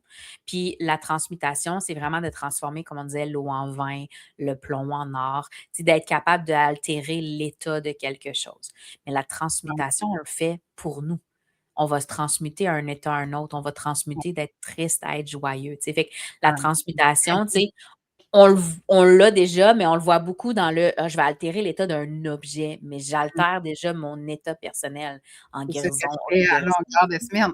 puis la transmutation, c'est vraiment de transformer, comme on disait, l'eau en vin, le plomb en or. C'est d'être capable d'altérer l'état de quelque chose. Mais la Ouais. transmutation, on le fait pour nous. On va se transmuter à un état à un autre. On va Ouais. transmuter d'être triste à être joyeux, tu sais. Fait que la Ouais. Très transmutation, tu beau. sais, on l'a déjà, mais on le voit beaucoup dans je vais altérer l'état d'un objet, mais Mmh. j'altère déjà mon état personnel en C'est ce que guérison, je fais à auto-guérison. longueur de semaine.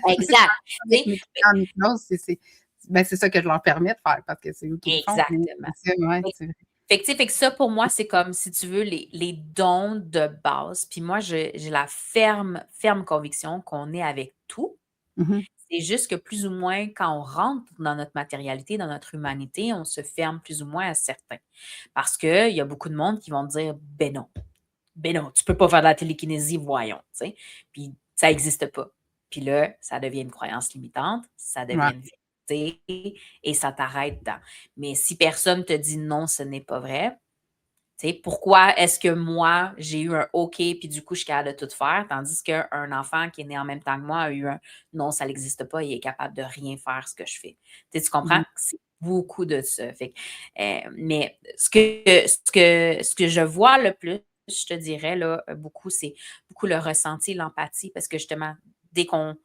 Exact, tu Avec sais? mes clients en hypnose, c'est ça que je leur permets de faire parce que c'est eux qui le font. Mais Exactement. c'est ça, ouais, Fait c'est vrai. fait que, tu sais, fait que ça, pour moi, c'est comme, si tu veux, les dons de base. Puis moi, j'ai la ferme, ferme conviction qu'on est avec tout. Mmh mh. C'est juste que plus ou moins, quand on rentre dans notre matérialité, dans notre humanité, on se ferme plus ou moins à certains. Parce qu'il y a beaucoup de monde qui vont dire, ben non, tu peux pas faire de la télékinésie, voyons, tu sais. Puis ça n'existe pas. Puis là, ça devient une croyance limitante, ça Ouais. devient une vérité et ça t'arrête dans. Mais si personne te dit non, ce n'est pas vrai, tu sais, pourquoi est-ce que moi, j'ai eu un OK, puis du coup, je suis capable de tout faire, tandis qu'un enfant qui est né en même temps que moi a eu un non, ça n'existe pas, il est capable de rien faire ce que je fais. Tu sais, tu Mmh comprends? mh. C'est beaucoup de ça. Fait que, mais ce que je vois le plus, je te dirais, là, beaucoup, c'est beaucoup le ressenti, l'empathie, parce que justement, dès qu'on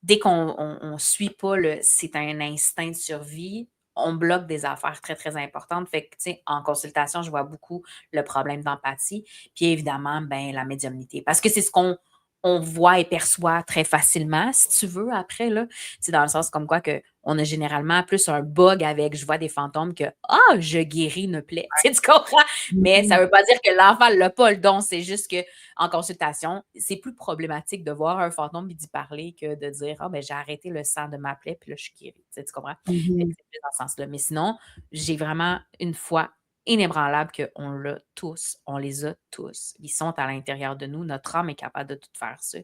dès qu'on suit pas c'est un instinct de survie, on bloque des affaires très, très importantes. Fait que, tu sais, en consultation, je vois beaucoup le problème d'empathie. Puis évidemment, ben, la médiumnité. Parce que c'est ce qu'on on voit et perçoit très facilement, si tu veux, après, là. C'est dans le sens comme quoi que on a généralement plus un bug avec je vois des fantômes que ah, je guéris une plaie. Tu sais, tu comprends? Mais ça Mhm. ne veut pas dire que l'enfant n'a pas le don. C'est juste qu'en consultation, c'est plus problématique de voir un fantôme et d'y parler que de dire ah, ben j'ai arrêté le sang de ma plaie, puis là, je suis guérie. Tu sais, tu comprends? Fait que Mhm. c'est plus dans ce sens-là. Mais sinon, j'ai vraiment une foi inébranlable qu'on l'a tous, on les a tous. Ils sont à l'intérieur de nous. Notre âme est capable de tout faire ça.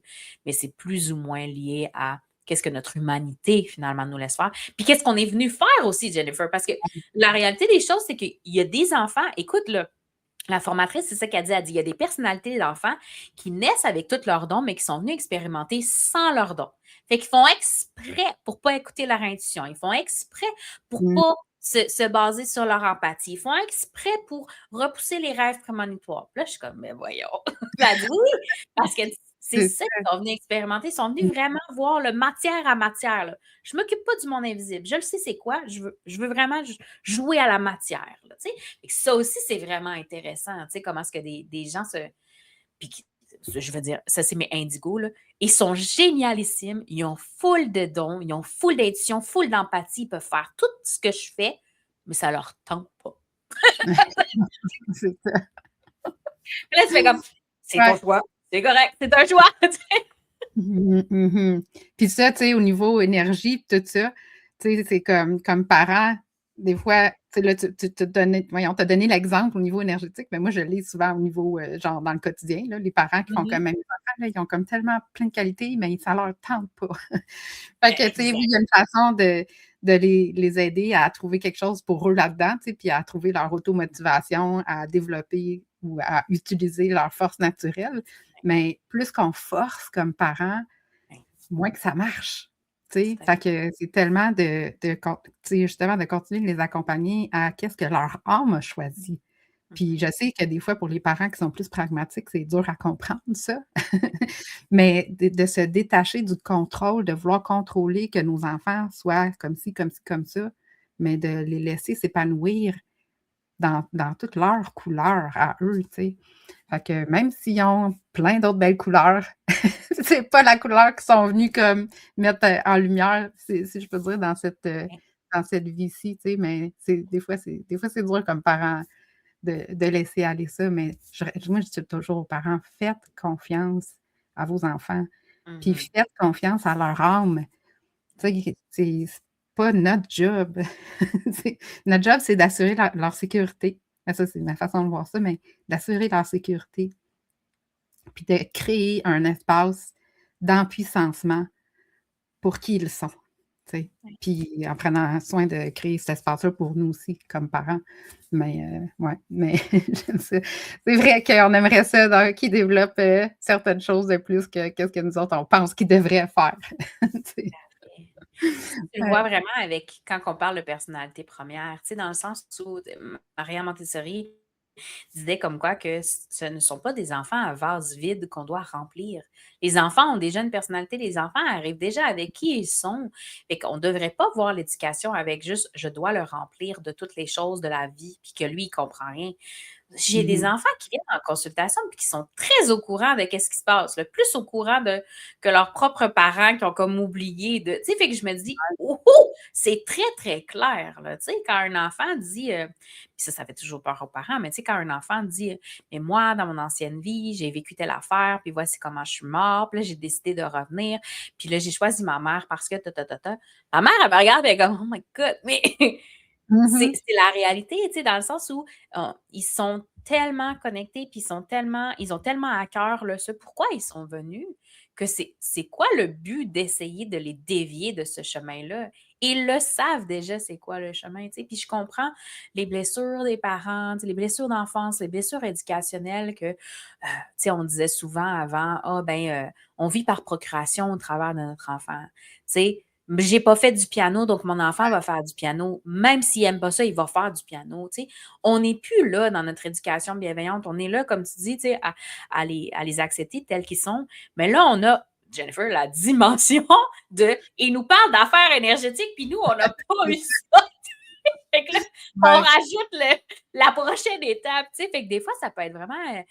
Mais c'est plus ou moins lié à qu'est-ce que notre humanité, finalement, nous laisse faire. Puis qu'est-ce qu'on est venu faire aussi, Jennifer? Parce que la réalité des choses, c'est qu'il y a des enfants, écoute, là, la formatrice, c'est ça qu'elle dit. Elle dit il y a des personnalités d'enfants qui naissent avec tous leurs dons, mais qui sont venus expérimenter sans leurs dons. Fait qu'ils font exprès pour ne pas écouter leur intuition. Ils font exprès pour ne Mhm. pas se baser sur leur empathie. Ils font exprès pour repousser les rêves prémonitoires. Puis là, je suis comme, mais voyons. Elle dit oui, parce que c'est C'est ça qu'ils sont venus expérimenter. Ils sont venus ça. vraiment voir le matière à matière. Là. Je ne m'occupe pas du monde invisible. Je le sais, c'est quoi. Je veux vraiment jouer à la matière. Là, tu sais. Et ça aussi, c'est vraiment intéressant, tu sais, comment est-ce que des gens se. Puis, je veux dire, ça, c'est mes indigos, là. Ils sont génialissimes, ils ont full de dons, ils ont full d'intuition, full d'empathie, ils peuvent faire tout ce que je fais, mais ça leur tente pas. C'est ça. Là, tu fais comme, c'est ton Ouais. choix, c'est correct, c'est un choix. Mhm, mhm. Puis ça, tu sais, au niveau énergie, puis tout ça, tu sais, c'est comme parent, des fois, tu sais, là, on t'a donné l'exemple au niveau énergétique, mais moi, je l'ai souvent au niveau, genre, dans le quotidien, là, les parents qui font Mhm. comme même les enfants, là, ils ont comme tellement plein de qualités, mais ça leur tente pas. Fait que, tu sais, oui, Exact. il y a une façon de les aider à trouver quelque chose pour eux là-dedans, tu sais, puis à trouver leur automotivation, à développer ou à utiliser leur force naturelle. Mais plus qu'on force comme parents, moins que ça marche. Tu sais, Tout à fait fait. que c'est tellement tu sais, justement, de continuer de les accompagner à qu'est-ce que leur âme a choisi. Puis Mhm. je sais que des fois, pour les parents qui sont plus pragmatiques, c'est dur à comprendre ça. Mais de se détacher du contrôle, de vouloir contrôler que nos enfants soient comme ci, comme ci, comme ça, mais de les laisser s'épanouir dans toutes leurs couleurs à eux, tu sais. Fait que même s'ils ont plein d'autres belles couleurs, c'est pas la couleur qu'ils sont venus comme mettre, en lumière, si je peux dire, dans cette vie-ci, tu sais, mais des fois c'est dur comme parent de laisser aller ça, mais moi, je dis toujours aux parents: «Faites confiance à vos enfants, puis Mhm. faites confiance à leur âme». Tu sais, c'est pas notre job. Notre job, c'est d'assurer leur sécurité. Ben, ça, c'est ma façon de voir ça, mais d'assurer leur sécurité, puis de créer un espace d'empuissancement pour qui ils sont, tu sais. Ouais. Puis en prenant soin de créer cet espace-là pour nous aussi comme parents. Mais ouais, mais j'aime ça. C'est vrai qu'on aimerait ça qu'ils développent, certaines choses de plus que qu'est-ce que nous autres, on pense qu'ils devraient faire. Tu sais? Tu le vois Ouais. vraiment avec quand on parle de personnalité première, tu sais, dans le sens où Maria Montessori disait comme quoi que ce ne sont pas des enfants à vase vide qu'on doit remplir. Les enfants ont déjà une personnalité, les enfants arrivent déjà avec qui ils sont. Fait qu'on ne devrait pas voir l'éducation avec juste je dois le remplir de toutes les choses de la vie, puis que lui, il ne comprend rien. J'ai des Mmh. enfants qui viennent en consultation et qui sont très au courant de ce qui se passe, le plus au courant que leurs propres parents qui ont comme oublié de. Tu sais, fait que je me dis, oh, oh, c'est très, très clair. Là, tu sais, quand un enfant dit, puis ça fait toujours peur aux parents, mais tu sais, quand un enfant dit, mais moi, dans mon ancienne vie, j'ai vécu telle affaire, puis voici comment je suis mort, puis là, j'ai décidé de revenir, puis là, j'ai choisi ma mère parce que ta, ta, ta, ta. Ma mère, elle me regarde, et elle est comme, oh my God, mais c'est Mmh. la réalité, tu sais, dans le sens où ils sont tellement connectés, puis ils ont tellement à cœur ce pourquoi ils sont venus, que c'est quoi le but d'essayer de les dévier de ce chemin-là? Ils le savent déjà, c'est quoi le chemin, tu sais. Puis je comprends les blessures des parents, tu sais, les blessures d'enfance, les blessures éducationnelles que, tu sais, on disait souvent avant, ah ben, on vit par procuration au travers de notre enfant. Tu sais, j'ai pas fait du piano, donc mon enfant va faire du piano. Même s'il aime pas ça, il va faire du piano. Tu sais. On n'est plus là dans notre éducation bienveillante. On est là, comme tu dis, tu sais, à les accepter tels qu'ils sont. Mais là, on a, Jennifer, la dimension de. Il nous parle d'affaires énergétiques, puis nous, on n'a pas eu ça. Fait que là, on Ouais. rajoute la prochaine étape. Tu sais. Fait que des fois, ça peut être vraiment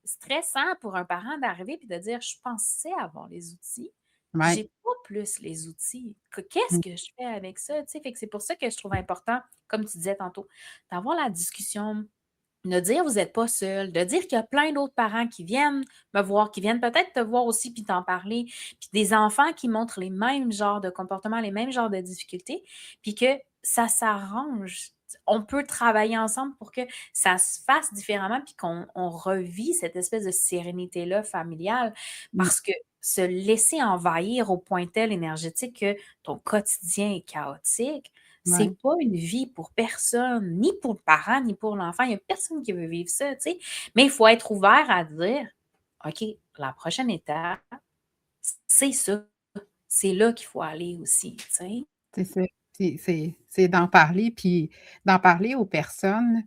stressant pour un parent d'arriver puis de dire: «Je pensais avoir les outils, Ouais. j'ai pas plus les outils. Qu'est-ce Mmh. que je fais avec ça?» Tu sais? Fait que c'est pour ça que je trouve important, comme tu disais tantôt, d'avoir la discussion, de dire: «Vous êtes pas seul», de dire qu'il y a plein d'autres parents qui viennent me voir, qui viennent peut-être te voir aussi puis t'en parler, puis des enfants qui montrent les mêmes genres de comportements, les mêmes genres de difficultés, puis que ça s'arrange. On peut travailler ensemble pour que ça se fasse différemment puis qu'on revit cette espèce de sérénité-là familiale Mmh. parce que se laisser envahir au point tel énergétique que ton quotidien est chaotique, c'est Ouais. pas une vie pour personne, ni pour le parent, ni pour l'enfant. Il y a personne qui veut vivre ça, tu sais? Mais il faut être ouvert à dire: «OK, la prochaine étape, c'est ça. C'est là qu'il faut aller aussi», tu sais? C'est ça. C'est d'en parler, puis d'en parler aux personnes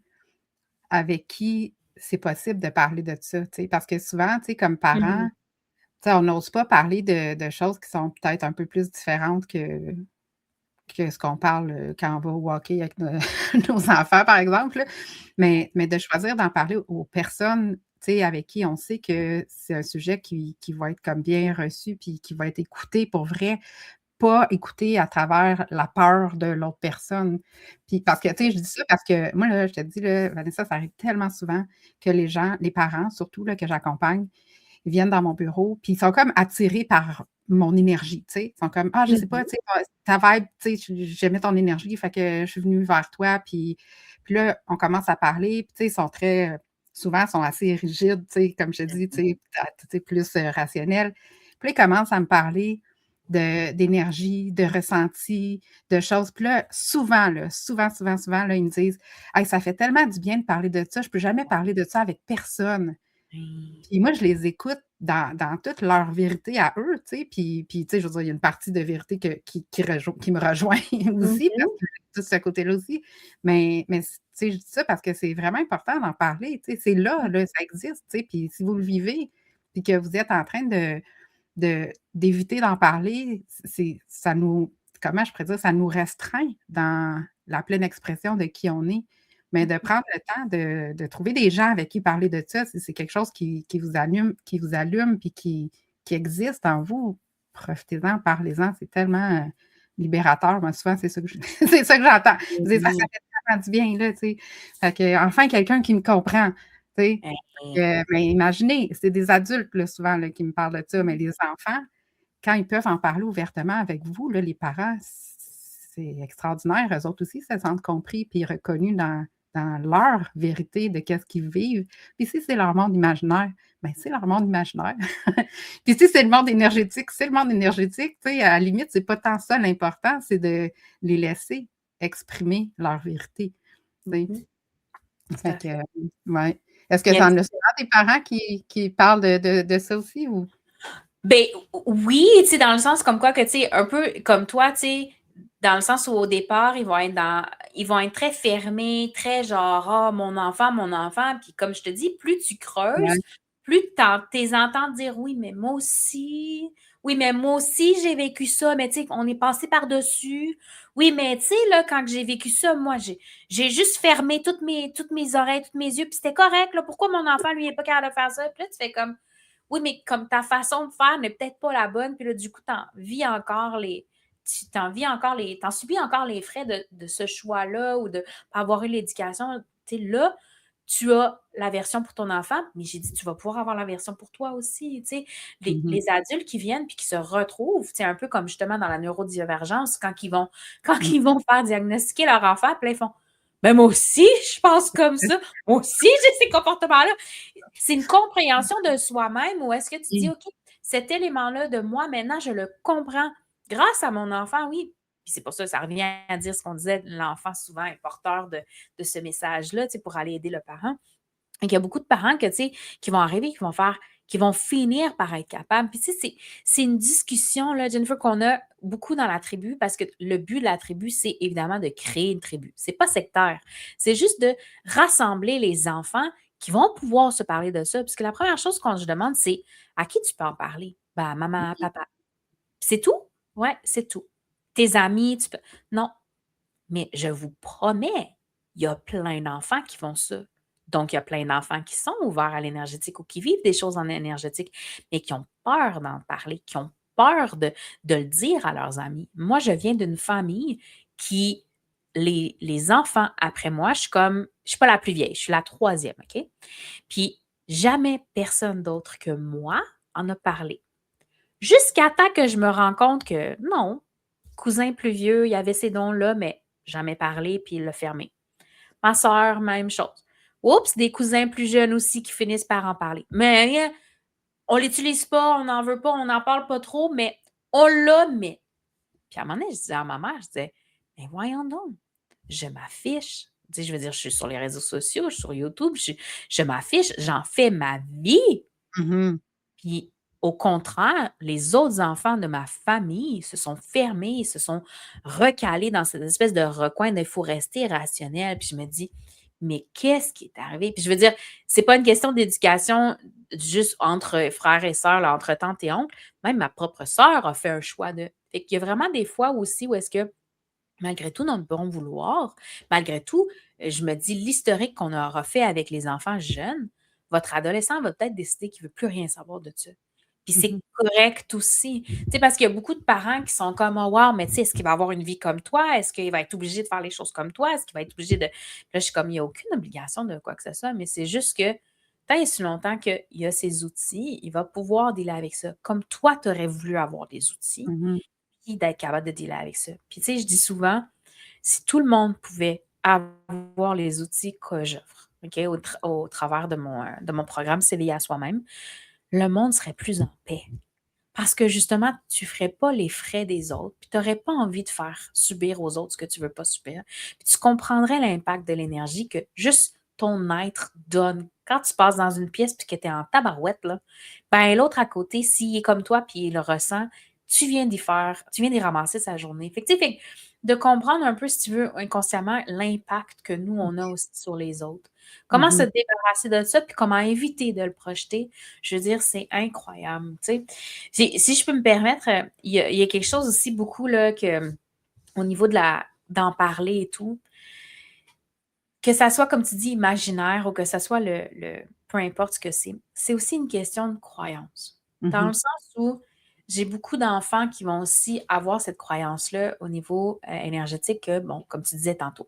avec qui c'est possible de parler de ça, tu sais? Parce que souvent, tu sais, comme parents, Mmh. tu sais, on n'ose pas parler de choses qui sont peut-être un peu plus différentes que ce qu'on parle, quand on va au hockey avec nos enfants, par exemple, là. Mais de choisir d'en parler aux personnes, tu sais, avec qui on sait que c'est un sujet qui va être comme bien reçu, puis qui va être écouté pour vrai, pas écouté à travers la peur de l'autre personne. Puis parce que, tu sais, je dis ça parce que moi, là, je te dis, là, Vanessa, ça arrive tellement souvent que les gens, les parents surtout, là, que j'accompagne, ils viennent dans mon bureau, puis ils sont comme attirés par mon énergie, tu sais? Ils sont comme: «Ah, je sais pas, Mmh. tu sais, ta vibe, tu sais, j'aimais ton énergie, fait que je suis venue vers toi», puis là, on commence à parler, puis tu sais, ils sont très, souvent, ils sont assez rigides, tu sais, comme je te dis, tu sais, plus, rationnels. Puis là, ils commencent à me parler d'énergie, de ressenti, de choses. Puis là, souvent, là, souvent, là, ils me disent: «Hey, ça fait tellement du bien de parler de ça, je peux jamais parler de ça avec personne». Oui. Puis moi, je les écoute dans toute leur vérité à eux, tu sais, puis tu sais, je veux dire, il y a une partie de vérité qui me rejoint Mmh aussi, parce mh. que tout ce côté-là aussi. Mais tu sais, je dis ça parce que c'est vraiment important d'en parler, tu sais, c'est là, ça existe, tu sais, puis si vous le vivez, puis que vous êtes en train d'éviter d'en parler, ça nous comment je pourrais dire? Ça nous restreint dans la pleine expression de qui on est. Mais de prendre le temps de trouver des gens avec qui parler de ça, si c'est quelque chose qui vous allume puis qui existe en vous, profitez-en, parlez-en, c'est tellement, libérateur. Moi, souvent, c'est ça que je c'est ça que j'entends. Je dis: Ça Oui. fait tellement du bien, là», tu sais. Fait que, enfin, quelqu'un qui me comprend, tu sais? Hein. Mais imaginez, c'est des adultes, là, souvent, là, qui me parlent de ça, mais les enfants, quand ils peuvent en parler ouvertement avec vous, là, les parents, c'est extraordinaire. Eux autres aussi se sentent compris puis reconnus dans leur vérité de qu'est-ce qu'ils vivent. Puis si c'est leur monde imaginaire, ben, c'est leur monde imaginaire. Puis si c'est le monde énergétique, c'est le monde énergétique, tu sais, à la limite, c'est pas tant ça l'important, c'est de les laisser exprimer leur vérité, tu sais. Mmh. Tout Fait à que, fait. ouais. Est-ce que Il y tu a une en as souvent des parents qui parlent de ça aussi ou? Ben oui, tu sais, dans le sens comme quoi que, tu sais, un peu comme toi, tu sais, dans le sens où au départ, ils vont être très fermés, très genre: «Ah, mon enfant», puis comme je te dis, plus tu Ouais. creuses, plus tu entends dire: «Oui, mais moi aussi. Oui, mais moi aussi, j'ai vécu ça, mais tu sais, on est passé par-dessus. Oui, mais tu sais, là, quand que j'ai vécu ça, moi, j'ai juste fermé toutes mes oreilles, tous mes yeux, puis c'était correct, là. Pourquoi mon enfant, lui, est pas capable de faire ça?» Puis là, tu fais comme: oui, mais comme ta façon de faire n'est peut-être pas la bonne, puis là, du coup, t'en subis encore les frais de ce choix-là ou de pas avoir eu l'éducation. Tu sais, là, tu as la version pour ton enfant, mais j'ai dit, tu vas pouvoir avoir la version pour toi aussi, tu sais. Mmh. Les adultes qui viennent puis qui se retrouvent, tu sais, un peu comme justement dans la neurodivergence, quand Mmh. ils vont faire diagnostiquer leur enfant, puis là, ils font, ben moi aussi, je pense comme ça. Moi aussi, j'ai ces comportements-là. C'est une compréhension de soi-même ou est-ce que tu dis: Mmh. «OK, cet élément-là de moi, maintenant, je le comprends grâce à mon enfant», oui. Puis c'est pour ça, ça revient à dire ce qu'on disait, l'enfant souvent est porteur de ce message-là, tu sais, pour aller aider le parent. Et qu'il y a beaucoup de parents que, tu sais, qui vont arriver, qui vont finir par être capables. Puis tu sais, c'est une discussion, là, Jennifer, qu'on a beaucoup dans la tribu parce que le but de la tribu, c'est évidemment de créer une tribu. C'est pas sectaire. C'est juste de rassembler les enfants qui vont pouvoir se parler de ça. Puisque la première chose qu'on se demande, c'est à qui tu peux en parler? Ben, à maman, papa. Puis c'est tout? Ouais, c'est tout. Tes amis, tu peux. Non, mais je vous promets, il y a plein d'enfants qui font ça. Donc, il y a plein d'enfants qui sont ouverts à l'énergétique ou qui vivent des choses en énergétique, mais qui ont peur d'en parler, qui ont peur de le dire à leurs amis. Moi, je viens d'une famille qui, les enfants après moi, je suis pas la plus vieille, je suis la troisième, OK? Puis, jamais personne d'autre que moi en a parlé. Jusqu'à temps que je me rends compte que non, cousin plus vieux, il avait ces dons-là, mais jamais parlé, puis il l'a fermé. Ma sœur, même chose. Oups, des cousins plus jeunes aussi qui finissent par en parler. Mais on l'utilise pas, on n'en veut pas, on n'en parle pas trop, mais on l'a, mais. Puis à un moment donné, je disais à ma mère, je disais, mais voyons donc, je m'affiche. Tu sais, je veux dire, je suis sur les réseaux sociaux, je suis sur YouTube, je m'affiche, j'en fais ma vie. Mhm. Puis au contraire, les autres enfants de ma famille se sont fermés, se sont recalés dans cette espèce de recoin de il faut rester rationnel. Puis je me dis, mais qu'est-ce qui est arrivé? Puis je veux dire, c'est pas une question d'éducation juste entre frères et sœurs, là, entre tantes et oncles. Même ma propre sœur a fait un choix de. Fait qu'il y a vraiment des fois aussi où est-ce que malgré tout, notre bon vouloir, malgré tout, je me dis l'historique qu'on aura fait avec les enfants jeunes, votre adolescent va peut-être décider qu'il ne veut plus rien savoir de ça. Puis c'est Mhm. correct aussi. Tu sais, parce qu'il y a beaucoup de parents qui sont comme, oh, wow, mais tu sais, est-ce qu'il va avoir une vie comme toi? Est-ce qu'il va être obligé de faire les choses comme toi? Est-ce qu'il va être obligé de. Puis là, je suis comme, il n'y a aucune obligation de quoi que ce soit, mais c'est juste que tant et si longtemps qu'il y a ces outils, il va pouvoir dealer avec ça. Comme toi, tu aurais voulu avoir des outils, Mhm. puis d'être capable de dealer avec ça. Puis tu sais, je dis souvent, si tout le monde pouvait avoir les outils que j'offre, OK, au travers de mon programme CVI à soi-même, le monde serait plus en paix. Parce que justement, tu ne ferais pas les frais des autres, puis tu n'aurais pas envie de faire subir aux autres ce que tu ne veux pas subir. Puis tu comprendrais l'impact de l'énergie que juste ton être donne. Quand tu passes dans une pièce puis que tu es en tabarouette, là, ben l'autre à côté, s'il est comme toi puis il le ressent, tu viens d'y ramasser sa journée. Fait que, tu sais, fait que de comprendre un peu, si tu veux, inconsciemment, l'impact que nous, on a aussi sur les autres. Comment se Mhm. débarrasser de ça, puis comment éviter de le projeter, je veux dire, c'est incroyable, tu sais. Si je peux me permettre, il y a quelque chose aussi beaucoup là, que, au niveau d'en parler et tout, que ça soit, comme tu dis, imaginaire ou que ça soit peu importe ce que c'est aussi une question de croyance. Dans Mhm. le sens où j'ai beaucoup d'enfants qui vont aussi avoir cette croyance-là au niveau énergétique que, bon, comme tu disais tantôt,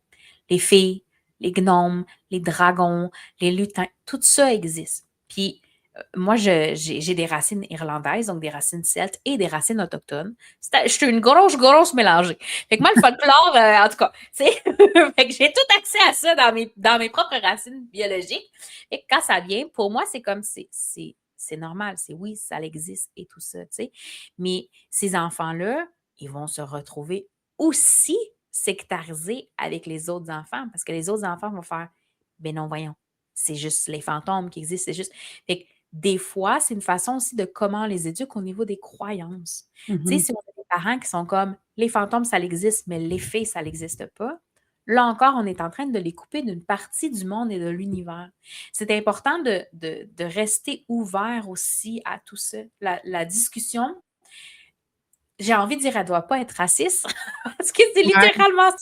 les fées, les gnomes, les dragons, les lutins, tout ça existe. Puis, moi, j'ai des racines irlandaises, donc des racines celtes et des racines autochtones. Je suis une grosse, grosse mélangée. Fait que moi, le folklore, en tout cas, tu sais, fait que j'ai tout accès à ça dans mes propres racines biologiques. Et quand ça vient, pour moi, c'est comme c'est normal. C'est oui, ça existe et tout ça, tu sais. Mais ces enfants-là, ils vont se retrouver aussi sectarisés avec les autres enfants parce que les autres enfants vont faire, ben non, voyons, c'est juste les fantômes qui existent, c'est juste. Fait que des fois, c'est une façon aussi de comment on les éduque au niveau des croyances. Tu sais, Mhm. si on a des parents qui sont comme les fantômes, ça existe, mais les fées, ça n'existe pas, là encore, on est en train de les couper d'une partie du monde et de l'univers. C'est important de rester ouvert aussi à tout ça. La discussion, j'ai envie de dire, elle doit pas être raciste, parce que c'est Ouais. littéralement ça,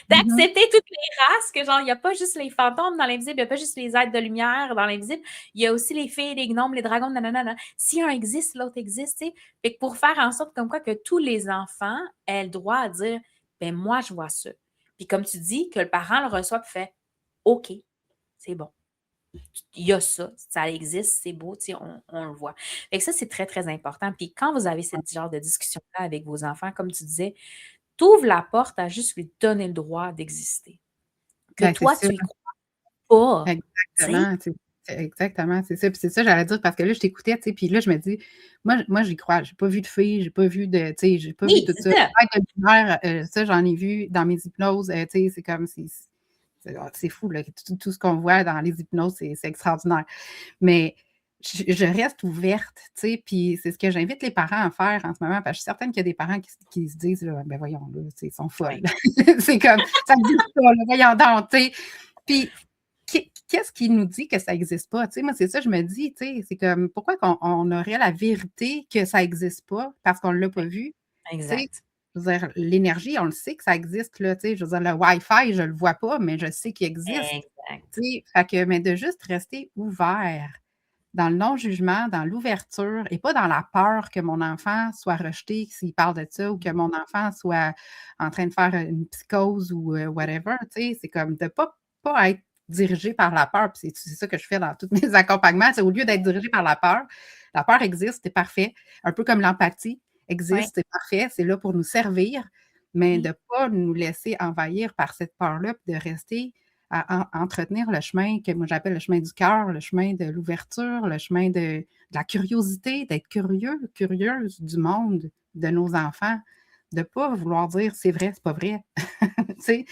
Mhm. d'accepter toutes les races, que genre, il n'y a pas juste les fantômes dans l'invisible, il n'y a pas juste les êtres de lumière dans l'invisible, il y a aussi les fées, les gnomes, les dragons, nanana. Si un existe, l'autre existe, tu sais. Fait que pour faire en sorte comme quoi que tous les enfants aient le droit à dire, ben moi, je vois ça. Puis comme tu dis, que le parent le reçoit et fait, OK, c'est bon. Il y a ça, ça existe, c'est beau, tu sais, on le voit. Fait que ça, c'est très, très important. Puis quand vous avez ce genre de discussion-là avec vos enfants, comme tu disais, tu ouvres la porte à juste lui donner le droit d'exister. Que Ben, c'est toi, ça. tu y crois pas, tu sais? Exactement, tu sais, c'est exactement, c'est ça. Puis c'est ça, j'allais dire parce que là, je t'écoutais, tu sais, puis là, je me dis, moi, j'y crois. J'ai pas vu de filles, j'ai pas vu de, tu sais, j'ai pas vu Oui, tout c'est ça. ça. Être de lumière, ça, j'en ai vu dans mes hypnoses, tu sais, c'est comme, c'est fou, là, tout ce qu'on voit dans les hypnoses, c'est extraordinaire. Mais je reste ouverte, tu sais, puis c'est ce que j'invite les parents à faire en ce moment, parce que je suis certaine qu'il y a des parents qui se disent, là, ben voyons, là, tu sais, ils sont folles. Oui. C'est comme, ça existe pas, là, voyons donc, tu sais. Puis qu'est-ce qui nous dit que ça existe pas? Tu sais, moi, c'est ça, je me dis, tu sais, c'est comme, pourquoi qu'on aurait la vérité que ça existe pas parce qu'on l'a pas vu? Tu sais, Exact. je veux dire, l'énergie, on le sait que ça existe, là, tu sais, je veux dire, le Wi-Fi, je le vois pas, mais je sais qu'il existe, Exact. tu sais? Fait que mais de juste rester ouvert dans le non-jugement, dans l'ouverture et pas dans la peur que mon enfant soit rejeté s'il parle de ça ou que mon enfant soit en train de faire une psychose ou whatever, tu sais? C'est comme de pas être dirigé par la peur, puis c'est ça que je fais dans tous mes accompagnements, c'est au lieu d'être dirigé par la peur existe, c'est parfait. Un peu comme l'empathie Ouais. existe, c'est parfait, c'est là pour nous servir, mais de Oui. ne pas nous laisser envahir par cette peur-là, puis de rester à entretenir le chemin que moi j'appelle le chemin du cœur, le chemin de l'ouverture, le chemin de la curiosité, d'être curieux, curieuse du monde de nos enfants, de ne pas vouloir dire c'est vrai, c'est pas vrai. Tu sais,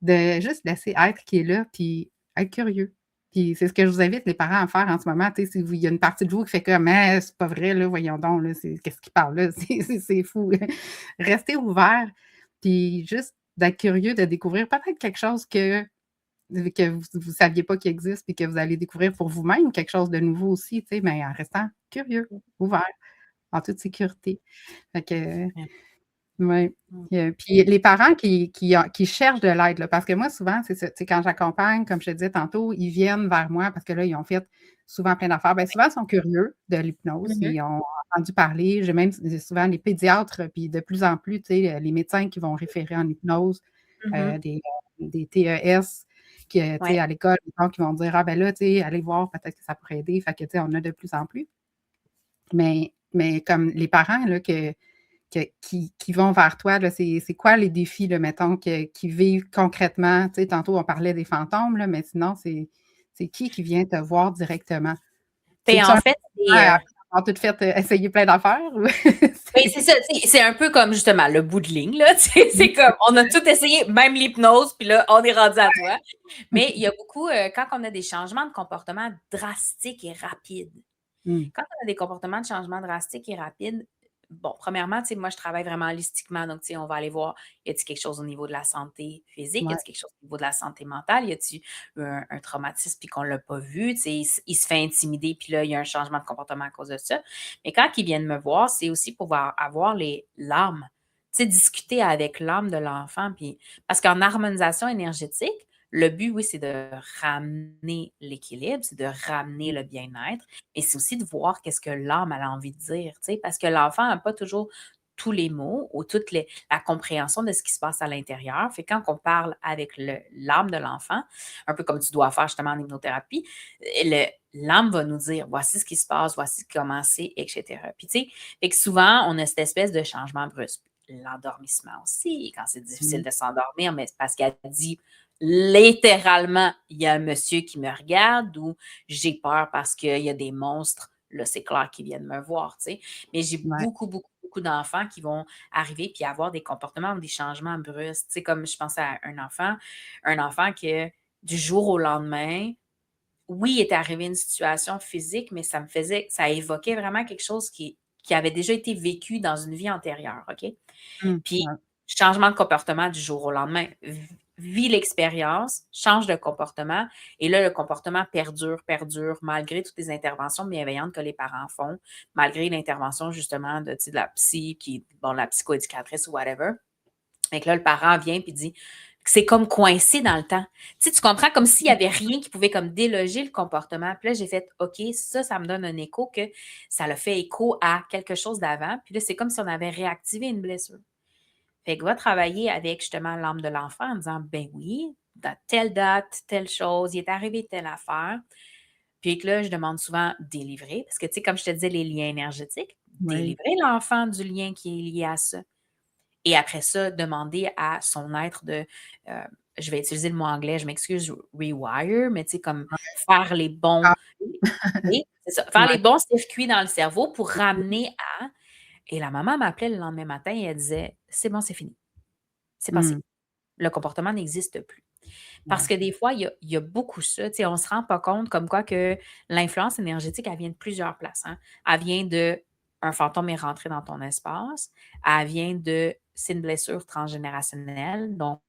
de juste laisser être qui est là, puis être curieux. Puis c'est ce que je vous invite les parents à faire en ce moment. Tu sais, si vous, il y a une partie de vous qui fait comme «Mais c'est pas vrai, là, voyons donc, là, qu'est-ce qu'il parle là? C'est fou». Restez ouvert, puis juste d'être curieux, de découvrir peut-être quelque chose que vous ne saviez pas qu'il existe, puis que vous allez découvrir pour vous-même quelque chose de nouveau aussi, tu sais, mais en restant curieux, ouvert, en toute sécurité. Fait que Ouais. ouais, Mmh. puis les parents qui cherchent de l'aide, là, parce que moi, souvent, c'est ça, tu sais, quand j'accompagne, comme je te disais tantôt, ils viennent vers moi parce que là, ils ont fait souvent plein d'affaires. Bien, souvent, ils sont curieux de l'hypnose, Mmh mh. ils ont entendu parler. J'ai même souvent les pédiatres, puis de plus en plus, tu sais, les médecins qui vont référer en hypnose, Mmh. des TES qui, tu sais, Ouais. à l'école, donc qui vont dire: «Ah ben là, tu sais, allez voir, peut-être que ça pourrait aider». Fait que, tu sais, on a de plus en plus. Mais comme les parents, là, qui vont vers toi, là, c'est quoi les défis, là, mettons, qu'ils vivent concrètement? Tu sais, tantôt, on parlait des fantômes, là, mais sinon, c'est qui vient te voir directement? Beh, C'est-tu en un fait, après avoir tout fait, essayer plein d'affaires ou ben, c'est c'est ça, tu sais, c'est un peu comme justement le bout de ligne, là, tu sais, c'est comme on a tout essayé, même l'hypnose, puis là, on est rendu à toi. Mais il y a beaucoup, quand on a des changements de comportement drastiques et rapides. Mmh, Quand on a des comportements de changement drastiques et rapides, bon, premièrement, tu sais, moi, je travaille vraiment holistiquement. Donc, tu sais, on va aller voir, y a-t-il quelque chose au niveau de la santé physique? Y ouais, a-t-il quelque chose au niveau de la santé mentale? Y a-t-il un traumatisme puis qu'on l'a pas vu? Tu sais, il se fait intimider puis là, il y a un changement de comportement à cause de ça. Mais quand ils viennent me voir, c'est aussi pour avoir l'âme. Tu sais, discuter avec l'âme de l'enfant. Puis, parce qu'en harmonisation énergétique, le but, oui, c'est de ramener l'équilibre, c'est de ramener mmh, le bien-être, et c'est aussi de voir qu'est-ce que l'âme a envie de dire, tu sais, parce que l'enfant n'a pas toujours tous les mots ou toute la compréhension de ce qui se passe à l'intérieur. Fait que quand on parle avec l'âme de l'enfant, un peu comme tu dois faire justement en hypnothérapie, l'âme va nous dire voici ce qui se passe, voici comment c'est, etc. Puis tu sais, fait que souvent, on a cette espèce de changement brusque. L'endormissement aussi, quand c'est difficile mmh, de s'endormir, mais c'est parce qu'elle dit littéralement, il y a un monsieur qui me regarde ou j'ai peur parce qu'il y a des monstres. Là, c'est clair qu'ils viennent me voir, tu sais. Mais j'ai ouais, beaucoup, beaucoup, beaucoup d'enfants qui vont arriver puis avoir des comportements ou des changements brusques. Tu sais, comme je pense à un enfant que du jour au lendemain, oui, il est arrivé une situation physique, mais ça évoquait vraiment quelque chose qui avait déjà été vécu dans une vie antérieure, OK? mmh, Puis, ouais, changement de comportement du jour au lendemain. Vis l'expérience, change de comportement et là, le comportement perdure, perdure malgré toutes les interventions bienveillantes que les parents font, malgré l'intervention justement de, tu sais, de la psy qui bon, la psychoéducatrice ou whatever. Fait que là, le parent vient puis dit que c'est comme coincé dans le temps. Tu sais, tu comprends? Comme s'il y avait rien qui pouvait comme déloger le comportement. Puis là, j'ai fait: «OK, ça me donne un écho que ça le fait écho à quelque chose d'avant». Puis là, c'est comme si on avait réactivé une blessure. Fait que va travailler avec justement l'âme de l'enfant en disant: «Ben oui, dans telle date, telle chose, il est arrivé telle affaire». Puis que là, je demande souvent délivrer parce que, tu sais, comme je te disais, les liens énergétiques, oui, délivrer l'enfant du lien qui est lié à ça. Et après ça, demander à son être de, heu, je vais utiliser le mot anglais, je m'excuse, rewire, mais tu sais, comme faire les bons ah, oui, c'est ça, faire ouais, les bons circuits dans le cerveau pour ramener à et la maman m'appelait le lendemain matin et elle disait: «C'est bon, c'est fini, c'est passé. mmh, Le comportement n'existe plus». Parce ouais, que des fois, il y a beaucoup ça, tu sais, on se rend pas compte comme quoi que l'influence énergétique, elle vient de plusieurs places, hein. Elle vient de un fantôme est rentré dans ton espace, elle vient de c'est une blessure transgénérationnelle, donc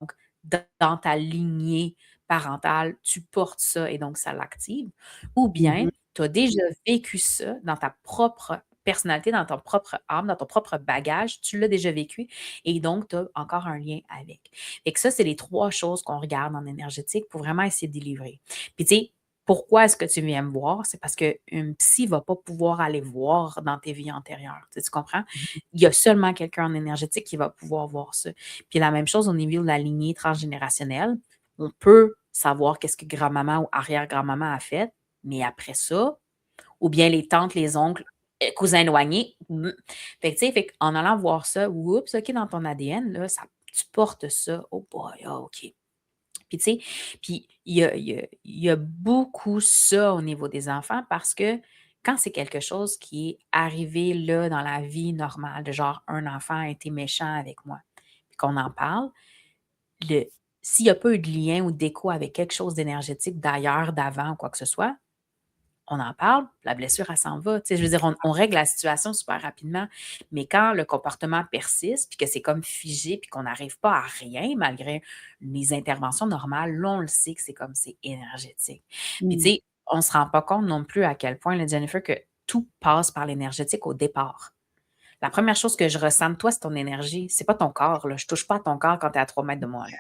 dans ta lignée parentale, tu portes ça et donc ça l'active ou mmh bien mh, tu as déjà vécu ça dans ta propre personnalité, dans ton propre âme, dans ton propre bagage, tu l'as déjà vécu et donc tu as encore un lien avec. Et que ça, c'est les 3 choses qu'on regarde en énergétique pour vraiment essayer de délivrer. Puis tu sais, pourquoi est-ce que tu viens me voir? C'est parce qu'une psy ne va pas pouvoir aller voir dans tes vies antérieures. Tu comprends? Il y a seulement quelqu'un en énergétique qui va pouvoir voir ça. Puis la même chose au niveau de la lignée transgénérationnelle. On peut savoir qu'est-ce que grand-maman ou arrière-grand-maman a fait, mais après ça, ou bien les tantes, les oncles, cousins éloignés. Fait que, tu sais, en allant voir ça, oups, OK, dans ton ADN, là, tu portes ça. Oh boy, ah, OK. Puis, tu sais, puis il y a beaucoup ça au niveau des enfants parce que quand c'est quelque chose qui est arrivé là dans la vie normale, de genre un enfant a été méchant avec moi, puis qu'on en parle, s'il n'y a pas eu de lien ou d'écho avec quelque chose d'énergétique d'ailleurs, d'avant ou quoi que ce soit, on en parle, la blessure, elle s'en va. Tu sais, je veux dire, on règle la situation super rapidement. Mais quand le comportement persiste, puis que c'est comme figé, puis qu'on n'arrive pas à rien malgré les interventions normales, là, on le sait que c'est comme c'est énergétique. Puis, tu Mmh. sais, on ne se rend pas compte non plus à quel point, là, Jennifer, que tout passe par l'énergétique au départ. La première chose que je ressens de toi, c'est ton énergie. C'est pas ton corps, là. Je touche pas à ton corps quand tu es à 3 mètres de moi, là.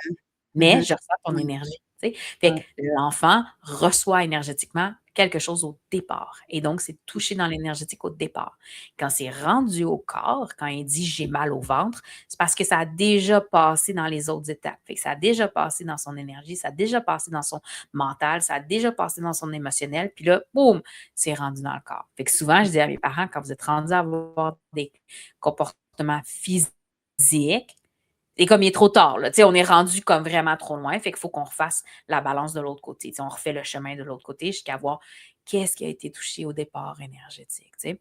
Mais Mmh. je ressens ton Ouais, énergie, tu sais? Fait que ouais. l'enfant reçoit énergétiquement quelque chose au départ et donc c'est touché dans l'énergétique au départ. Quand c'est rendu au corps, quand il dit: «J'ai mal au ventre», c'est parce que ça a déjà passé dans les autres étapes. Fait que ça a déjà passé dans son énergie, ça a déjà passé dans son mental, ça a déjà passé dans son émotionnel, puis là, boum, c'est rendu dans le corps. Fait que souvent, je dis à mes parents, quand vous êtes rendus à avoir des comportements physiques, et comme il est trop tard, là, on est rendu comme vraiment trop loin, fait qu'il faut qu'on refasse la balance de l'autre côté. On refait le chemin de l'autre côté jusqu'à voir qu'est-ce qui a été touché au départ énergétique. T'sais.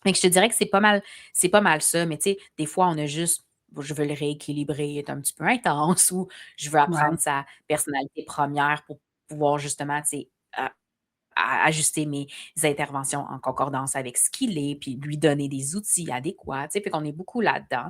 Fait que je te dirais que c'est pas mal ça, mais des fois, on a juste je veux le rééquilibrer, il est un petit peu intense ou je veux Ouais. apprendre sa personnalité première pour pouvoir justement, à ajuster mes interventions en concordance avec ce qu'il est, puis lui donner des outils adéquats, tu sais, fait qu'on est beaucoup là-dedans.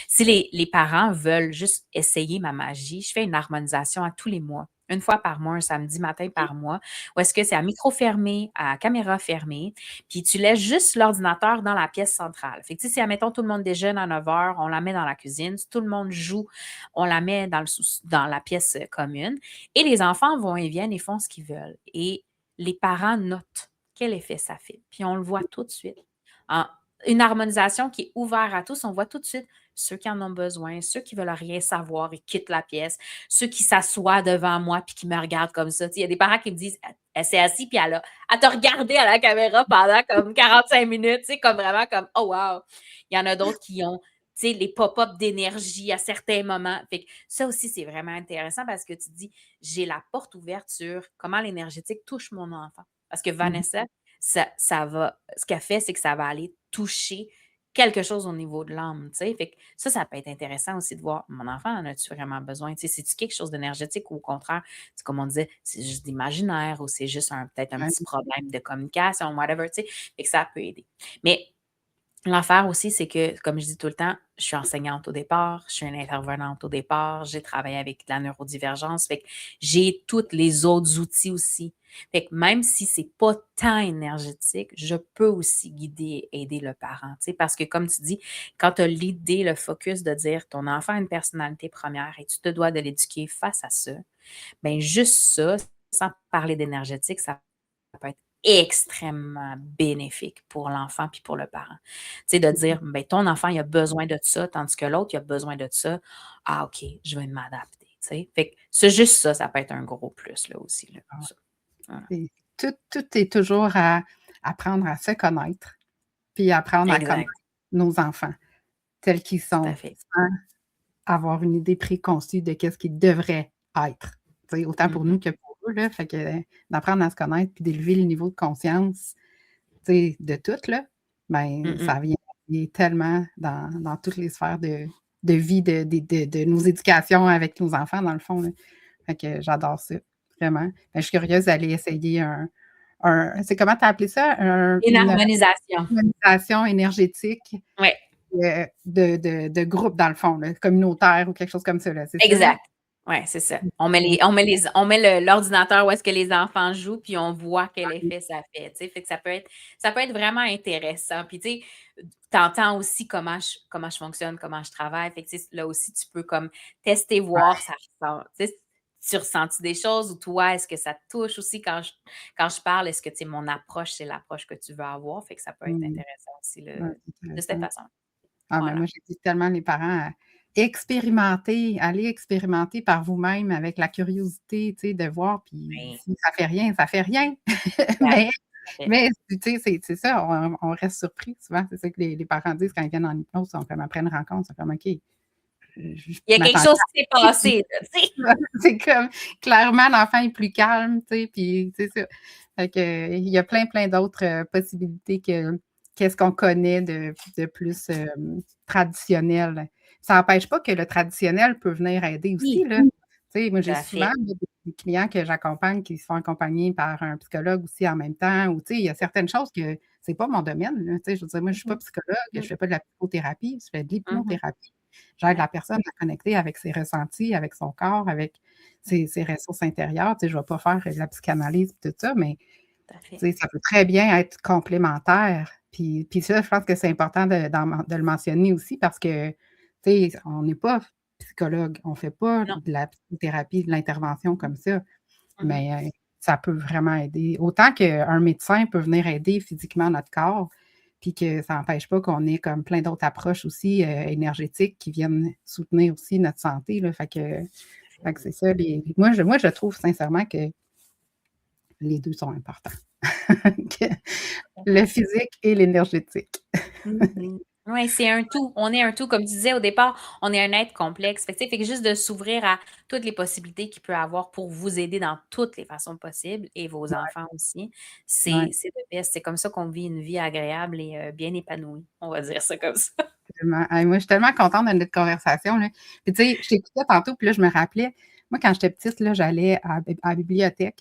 Si les parents veulent juste essayer ma magie, je fais une harmonisation à tous les mois. Une fois par mois, un samedi matin par mois, où est-ce que c'est à micro fermé, à caméra fermée, puis tu laisses juste l'ordinateur dans la pièce centrale. Fait que, tu sais, si, admettons, tout le monde déjeune à 9 heures, on la met dans la cuisine. Si tout le monde joue, on la met dans la pièce commune. Et les enfants vont et viennent et font ce qu'ils veulent. Et les parents notent quel effet ça fait. Puis on le voit tout de suite. En, une harmonisation qui est ouverte à tous, on voit tout de suite ceux qui en ont besoin, ceux qui veulent rien savoir et quittent la pièce, ceux qui s'assoient devant moi puis qui me regardent comme ça. Il y a des parents qui me disent, elle s'est assise puis elle t'a regardé à la caméra pendant comme 45 minutes, comme vraiment comme, oh wow. Il y en a d'autres qui ont les pop-up d'énergie à certains moments. Fait que ça aussi, c'est vraiment intéressant parce que tu dis, j'ai la porte ouverte sur comment l'énergétique touche mon enfant. Parce que Mmh. Vanessa, ça va, ce qu'elle fait, c'est que ça va aller toucher quelque chose au niveau de l'âme, tu sais. Fait que ça peut être intéressant aussi de voir, mon enfant en a-tu vraiment besoin? Tu sais, c'est-tu quelque chose d'énergétique ou au contraire, c'est comme on disait, c'est juste d'imaginaire ou c'est juste peut-être un Ouais. petit problème de communication, whatever, tu sais. Fait que ça peut aider. Mais l'affaire aussi, c'est que, comme je dis tout le temps, je suis enseignante au départ, je suis une intervenante au départ, j'ai travaillé avec la neurodivergence, fait que j'ai tous les autres outils aussi. Fait que même si c'est pas tant énergétique, je peux aussi guider, aider le parent, tu sais, parce que comme tu dis, quand tu as l'idée, le focus de dire ton enfant a une personnalité première et tu te dois de l'éduquer face à ça, bien juste ça, sans parler d'énergétique, ça peut être extrêmement bénéfique pour l'enfant puis pour le parent. Tu sais, de dire, ben, ton enfant, il a besoin de ça, tandis que l'autre, il a besoin de ça. Ah, OK, je vais m'adapter. Tu sais. Fait que c'est juste ça, ça peut être un gros plus là aussi. Là, Ah ouais. ça. Voilà. Tout est toujours à apprendre à se connaître, puis apprendre à connaître Exact, nos enfants tels qu'ils tout à sont, fait. sans avoir une idée préconçue de qu'est-ce qu'ils devraient être. Tu sais, autant pour nous Mhm, que pour eux, là. Fait que d'apprendre à se connaître puis d'élever le niveau de conscience, tu sais, de tout, là, ben, mhm. ça vient tellement dans toutes les sphères de vie de nos éducations avec nos enfants, dans le fond, là. Fait que j'adore ça, vraiment. Ben, je suis curieuse d'aller essayer c'est comment tu as appelé ça? Une Une harmonisation. harmonisation énergétique, Oui, de groupe, dans le fond, là, communautaire ou quelque chose comme ça, là, c'est ça, là? exact. Ouais, c'est ça. On met l'ordinateur où est-ce que les enfants jouent, puis on voit quel effet ça fait, tu sais. Fait que ça peut être vraiment intéressant. Puis tu sais, t'entends aussi comment je fonctionne, comment je travaille. Fait que tu sais, là aussi, tu peux comme tester, voir, ça ressent. Tu sais, tu ressens-tu des choses ou toi, est-ce que ça te touche aussi quand je parle? Est-ce que tu sais, mon approche, c'est l'approche que tu veux avoir? Fait que ça peut être Mmh. intéressant aussi Ouais, de cette intéressant. façon. Ah ben, Voilà. moi, j'invite tellement les parents à expérimenter, aller expérimenter par vous-même avec la curiosité, tu sais, de voir, puis Oui, si ça fait rien, ça fait rien. exact. Mais Tout à fait. mais tu sais, c'est ça, on reste surpris souvent, c'est ça que les parents disent quand ils viennent en hypnose, ils sont comme après une rencontre, ils sont comme: «OK, je Il y a quelque m'attendais chose à qui s'est rien, puis» passé, là, tu sais? c'est comme clairement l'enfant est plus calme, tu sais, puis c'est ça. Fait que, il y a plein d'autres, possibilités que qu'est-ce qu'on connaît de plus, traditionnel. Ça n'empêche pas que le traditionnel peut venir aider aussi, Oui, là. Tu sais, moi, tout j'ai à souvent fait. des clients que j'accompagne qui se font accompagner par un psychologue aussi en même temps ou tu sais, il y a certaines choses que c'est pas mon domaine, là, tu sais, je veux dire, moi, je suis pas Mmh psychologue, je mh. fais pas de la psychothérapie, je fais de Mmh. l'hypnothérapie. J'aide la Ouais, personne à connecter avec ses ressentis, avec son corps, avec mmh, ses ressources intérieures. Tu sais, je vais pas faire de la psychanalyse et tout ça, mais tout à fait. tu sais, ça peut très bien être complémentaire. Puis ça, je pense que c'est important de le mentionner aussi parce que, tu sais, on n'est pas psychologue, on fait pas Non. de la psychothérapie, de l'intervention Mmh. comme ça, Mmh. mais ça peut vraiment aider. Autant qu'un médecin peut venir aider physiquement notre corps, puis que ça n'empêche pas qu'on ait comme plein d'autres approches aussi, énergétiques qui viennent soutenir aussi notre santé, là. Fait que c'est ça moi je trouve sincèrement que les 2 sont importants. Que le physique et l'énergétique. Mmh. Ouais, c'est un tout. On est un tout. Comme tu disais au départ, on est un être complexe. Fait que, tu sais, fait que juste de s'ouvrir à toutes les possibilités qu'il peut avoir pour vous aider dans toutes les façons possibles et vos enfants aussi, Ouais, c'est le best. C'est comme ça qu'on vit une vie agréable et bien épanouie. On va dire ça comme ça. tellement. Hey, moi, je suis tellement contente de notre conversation, là. Puis tu sais, je t'écoutais tantôt, puis là, je me rappelais, moi, quand j'étais petite, là, j'allais à la bibliothèque,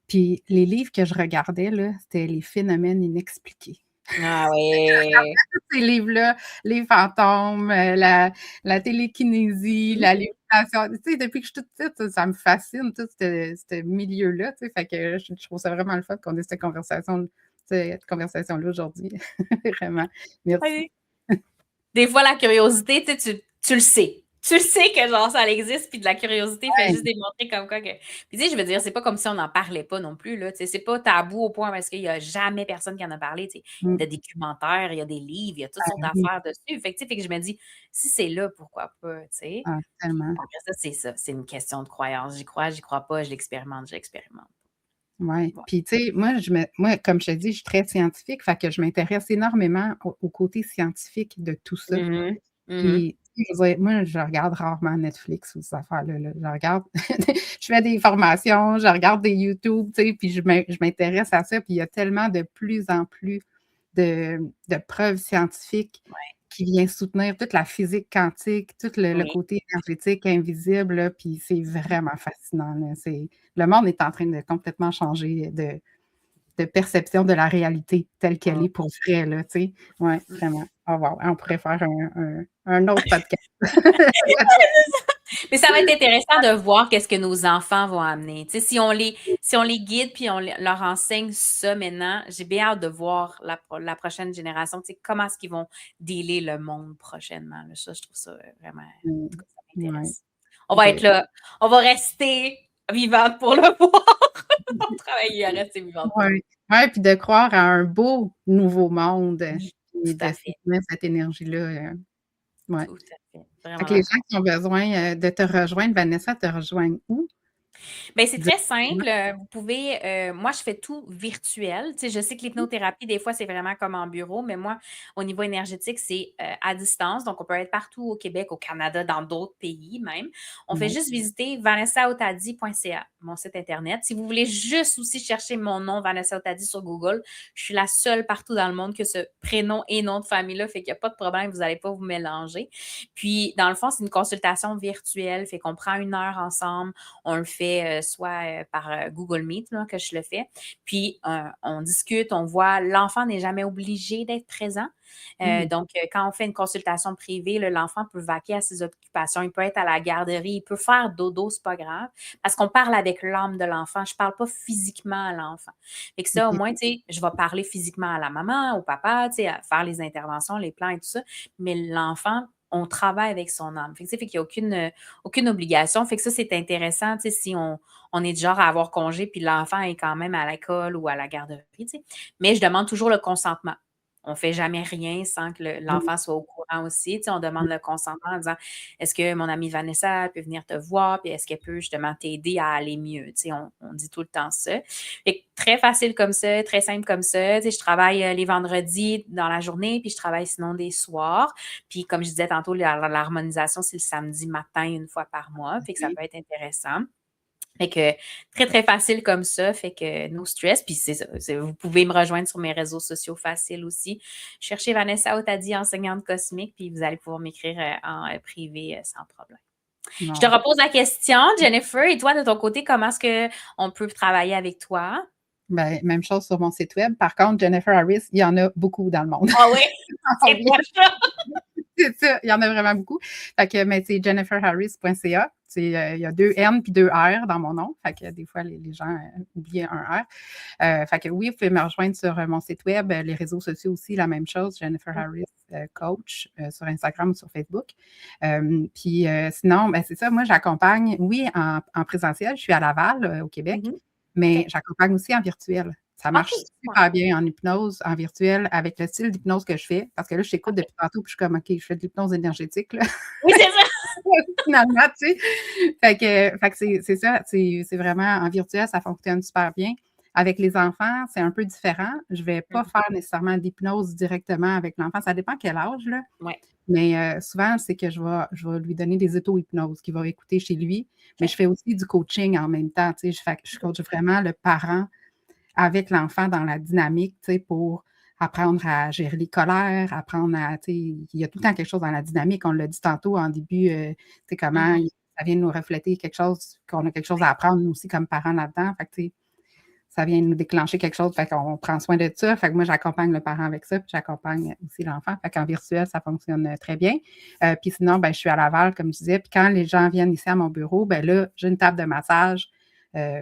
puis les livres que je regardais, là, c'était les phénomènes inexpliqués. Ah ouais. Tous ces livres-là, les fantômes, la télékinésie, la Mmh. lévitation, tu sais, depuis que je suis toute petite, ça me fascine tout ce milieu-là, tu sais, fait que je trouve ça vraiment le fun qu'on ait cette conversation-là aujourd'hui. Vraiment. Merci. Ouais. Des fois, la curiosité, tu sais, tu le sais. Tu le sais que genre ça existe, puis de la curiosité fait Ouais, juste démontrer comme quoi que puis tu sais, je veux dire, c'est pas comme si on n'en parlait pas non plus, là, tu sais, c'est pas tabou au point parce qu'il y a jamais personne qui en a parlé, tu sais. Il y a mmh, des documentaires, il y a des livres, il y a toutes sortes ben oui, d'affaires dessus. Fait que, tu sais, fait que je me dis: «Si c'est là, pourquoi pas?» Tu sais? ah, Puis tellement. après ça, c'est une question de croyance. J'y crois pas, je l'expérimente, j'expérimente. Ouais, Ouais. puis tu sais, moi, comme je te dis, je suis très scientifique, fait que je m'intéresse énormément au côté scientifique de tout ça. Mmh mh. Mmh mh. Puis, tu sais, je veux dire, moi, je regarde rarement Netflix ou ces affaires-là, là. Je regarde je fais des formations, je regarde des YouTube, tu sais, puis je m'intéresse à ça, puis il y a tellement de plus en plus de preuves scientifiques Ouais. qui vient soutenir toute la physique quantique, tout le Oui. côté énergétique invisible, là, puis c'est vraiment fascinant, là. Le monde est en train de complètement changer de perception de la réalité telle qu'elle Mmh. est pour vrai, là, tu sais? Ouais, Mmh. vraiment. Oh wow! On pourrait faire un autre podcast. Mais ça va être intéressant de voir qu'est-ce que nos enfants vont amener. Tu sais, si on les guide puis on leur enseigne ça maintenant, j'ai bien hâte de voir la prochaine génération, tu sais, comment est-ce qu'ils vont dealer le monde prochainement, là. Ça, je trouve ça, vraiment en tout Mmh. cas, ça Ouais, m'intéresse. On va être là, on va rester vivante pour le voir. On va travailler à rester vivante pour le ouais, ouais, puis de croire à un beau nouveau monde, oui, puis tout de à fait, soutenir cette énergie-là, ouais. tout à fait, Fait vraiment que les gens d'accord. qui ont besoin, de te rejoindre, Vanessa, te rejoignent où? Ben c'est très Directement? simple, vous pouvez, moi je fais tout virtuel. Tu sais, je sais que Mmh. l'hypnothérapie, des fois, c'est vraiment comme en bureau, mais moi, au niveau énergétique, c'est, à distance. Donc on peut être partout au Québec, au Canada, dans d'autres pays même. On fait Ouais. juste visiter vanessaotadi.ca, mon site internet. Si vous voulez juste aussi chercher mon nom, Vanessa Otadi, sur Google, je suis la seule partout dans le monde que ce prénom et nom de famille-là, fait qu'il y a pas de problème, vous allez pas vous mélanger. Puis dans le fond, c'est une consultation virtuelle, fait qu'on prend 1 heure ensemble, on le fait soit par Google Meet là, que je le fais. Puis on discute, on voit, l'enfant n'est jamais obligé d'être présent. Donc, quand on fait une consultation privée, là, l'enfant peut vaquer à ses occupations, il peut être à la garderie, il peut faire dodo, c'est pas grave, parce qu'on parle avec l'âme de l'enfant. Je parle pas physiquement à l'enfant. Fait que ça, au OK. moins, tu sais, je vais parler physiquement à la maman, au papa, tu sais, à faire les interventions, les plans et tout ça, mais l'enfant, on travaille avec son âme. Fait que, tu sais, fait qu'il n'y a aucune obligation. Fait que ça, c'est intéressant, tu sais, si on est du genre à avoir congé, puis l'enfant est quand même à l'école ou à la garderie, tu sais. Mais je demande toujours le consentement. On ne fait jamais rien sans que Oui, l'enfant soit au courant aussi. Tu sais, on demande le consentement en disant est-ce que mon amie Vanessa peut venir te voir, puis est-ce qu'elle peut justement t'aider à aller mieux? Tu sais, on dit tout le temps ça. Fait que très facile comme ça, très simple comme ça. Tu sais, je travaille les vendredis dans la journée, puis je travaille sinon des soirs. Puis comme je disais tantôt, l'harmonisation, c'est le samedi matin une fois par mois. Fait que ça OK. peut être intéressant. Fait que très, très facile comme ça. Fait que no stress. Puis c'est ça. Vous pouvez me rejoindre sur mes réseaux sociaux faciles aussi. Cherchez Vanessa Otadi, enseignante cosmique, puis vous allez pouvoir m'écrire en privé sans problème. Je te Bon. repose la question, Jennifer. Et toi, de ton côté, comment est-ce qu'on peut travailler avec toi? Ben, même chose sur mon site web. Par contre, Jennifer Harris, il y en a beaucoup dans le monde. Ah oui, c'est Oui, pas ça. c'est ça, il y en a vraiment beaucoup. Fait que, mais c'est jenniferharris.ca. Il y a 2 N puis 2 R dans mon nom. Fait que des fois, les gens oublient un R. Fait que oui, vous pouvez me rejoindre sur mon site web, les réseaux sociaux aussi, la même chose, Jennifer Harris Coach sur Instagram ou sur Facebook. Puis sinon, ben, c'est ça, moi j'accompagne, oui, en présentiel, je suis à Laval, au Québec, Mhm. mais OK. j'accompagne aussi en virtuel. Ça OK, marche super. super bien en hypnose, en virtuel, avec le style d'hypnose que je fais. Parce que là, je t'écoute OK. depuis tantôt, puis je suis comme, OK, je fais de l'hypnose énergétique, là. Oui, c'est ça. Finalement, tu sais. Fait que c'est ça, c'est vraiment en virtuel, ça fonctionne super bien. Avec les enfants, c'est un peu différent. Je vais pas Mhm. faire nécessairement d'hypnose directement avec l'enfant. Ça dépend quel âge, là. Ouais. Mais souvent, c'est que je vais lui donner des auto-hypnoses qu'il va écouter chez lui. Mais OK. je fais aussi du coaching en même temps. Tu sais, je coach vraiment le parent avec l'enfant dans la dynamique, tu sais, pour apprendre à gérer les colères, apprendre à, tu sais, il y a tout le temps quelque chose dans la dynamique. On l'a dit tantôt en début, tu sais, comment Mhm. ça vient nous refléter quelque chose, qu'on a quelque chose à apprendre, nous aussi, comme parents là-dedans. Fait que, tu sais, ça vient nous déclencher quelque chose, fait qu'on prend soin de ça. Fait que moi, j'accompagne le parent avec ça, puis j'accompagne aussi l'enfant. Fait qu'en virtuel, ça fonctionne très bien. Puis sinon, ben, je suis à Laval, comme je disais. Puis quand les gens viennent ici à mon bureau, ben là, j'ai une table de massage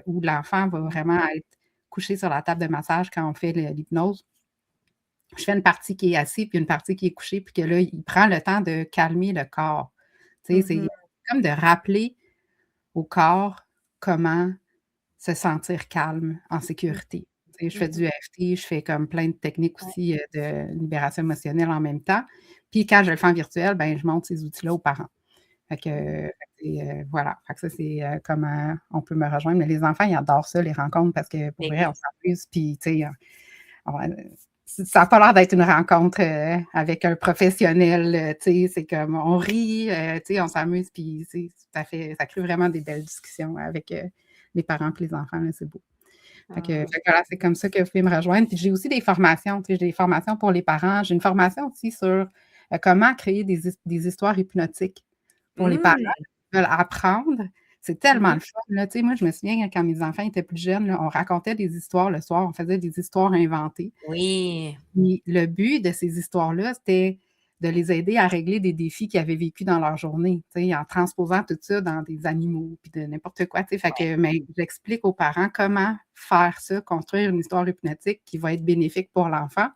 où l'enfant va vraiment être couché sur la table de massage quand on fait l'hypnose. Je fais une partie qui est assise, puis une partie qui est couchée, puis que là, il prend le temps de calmer le corps. Tu sais, Mhm. c'est comme de rappeler au corps comment se sentir calme, en sécurité. Tu sais, je fais Mhm. du EFT, je fais comme plein de techniques Ouais. aussi, de libération émotionnelle en même temps. Puis quand je le fais en virtuel, ben je montre ces outils-là aux parents. Fait que, voilà. Fait que ça, c'est, comment on peut me rejoindre. Mais les enfants, ils adorent ça, les rencontres, parce que pour Ben vrai, on oui. s'amuse, puis tu sais, on ça a pas l'air d'être une rencontre, avec un professionnel, tu sais, c'est comme on rit, tu sais, on s'amuse, puis tu sais, ça crée vraiment des belles discussions avec, les parents puis les enfants, là, c'est beau. Fait que voilà, c'est comme ça que vous pouvez me rejoindre. Puis j'ai aussi des formations, tu sais, j'ai des formations pour les parents. J'ai une formation aussi sur, comment créer des histoires hypnotiques pour les parents Mm. qui veulent apprendre. C'est tellement Mhm. le fun, là. Tu sais, moi, je me souviens quand mes enfants étaient plus jeunes, là, on racontait des histoires le soir, on faisait des histoires inventées. Oui. Puis le but de ces histoires-là, c'était de les aider à régler des défis qu'ils avaient vécus dans leur journée, tu sais, en transposant tout ça dans des animaux, puis de n'importe quoi, tu sais. Fait Ouais. que, mais j'explique aux parents comment faire ça, construire une histoire hypnotique qui va être bénéfique pour l'enfant.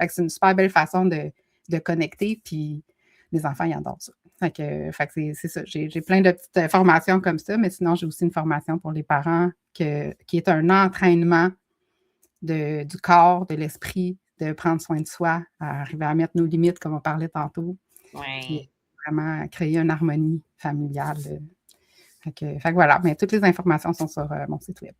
Fait que c'est une super belle façon de connecter, puis les enfants, ils adorent ça. Fait que c'est ça. J'ai plein de petites formations comme ça, mais sinon, j'ai aussi une formation pour les parents qui est un entraînement du corps, de l'esprit, de prendre soin de soi, à arriver à mettre nos limites, comme on parlait tantôt, puis Ouais. vraiment créer une harmonie familiale. Fait que voilà, mais toutes les informations sont sur mon site web.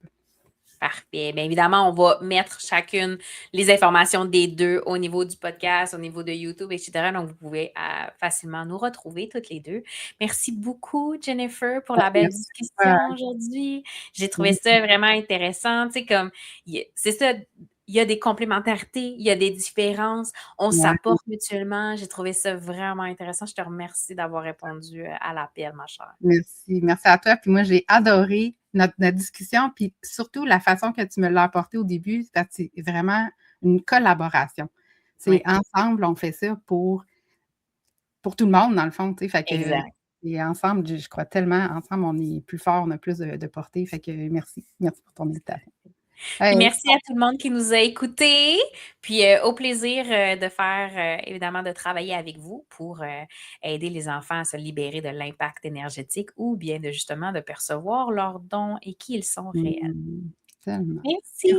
Parfait. Bien évidemment, on va mettre chacune les informations des deux au niveau du podcast, au niveau de YouTube, etc. Donc, vous pouvez facilement nous retrouver toutes les deux. Merci beaucoup, Jennifer, pour la belle Merci à discussion aujourd'hui. J'ai trouvé vous. ça vraiment intéressant. Tu sais, comme, c'est ça, il y a des complémentarités, il y a des différences, on Ouais, s'apporte mutuellement. J'ai trouvé ça vraiment intéressant. Je te remercie d'avoir répondu à l'appel, ma chère. merci. Merci à toi. Puis moi, j'ai adoré notre discussion, puis surtout la façon que tu me l'as apporté au début, parce que c'est vraiment une collaboration. C'est Ouais. ensemble, on fait ça pour tout le monde dans le fond, tu sais, fait que Exact. et ensemble, je crois tellement ensemble, on est plus fort, on a plus de portée, fait que merci. Merci pour ton invitation. Puis Hey, merci à tout le monde qui nous a écoutés, puis, au plaisir, de faire, évidemment de travailler avec vous pour, aider les enfants à se libérer de l'impact énergétique ou bien de justement de percevoir leurs dons et qui ils sont réels. mmh, tellement. Merci.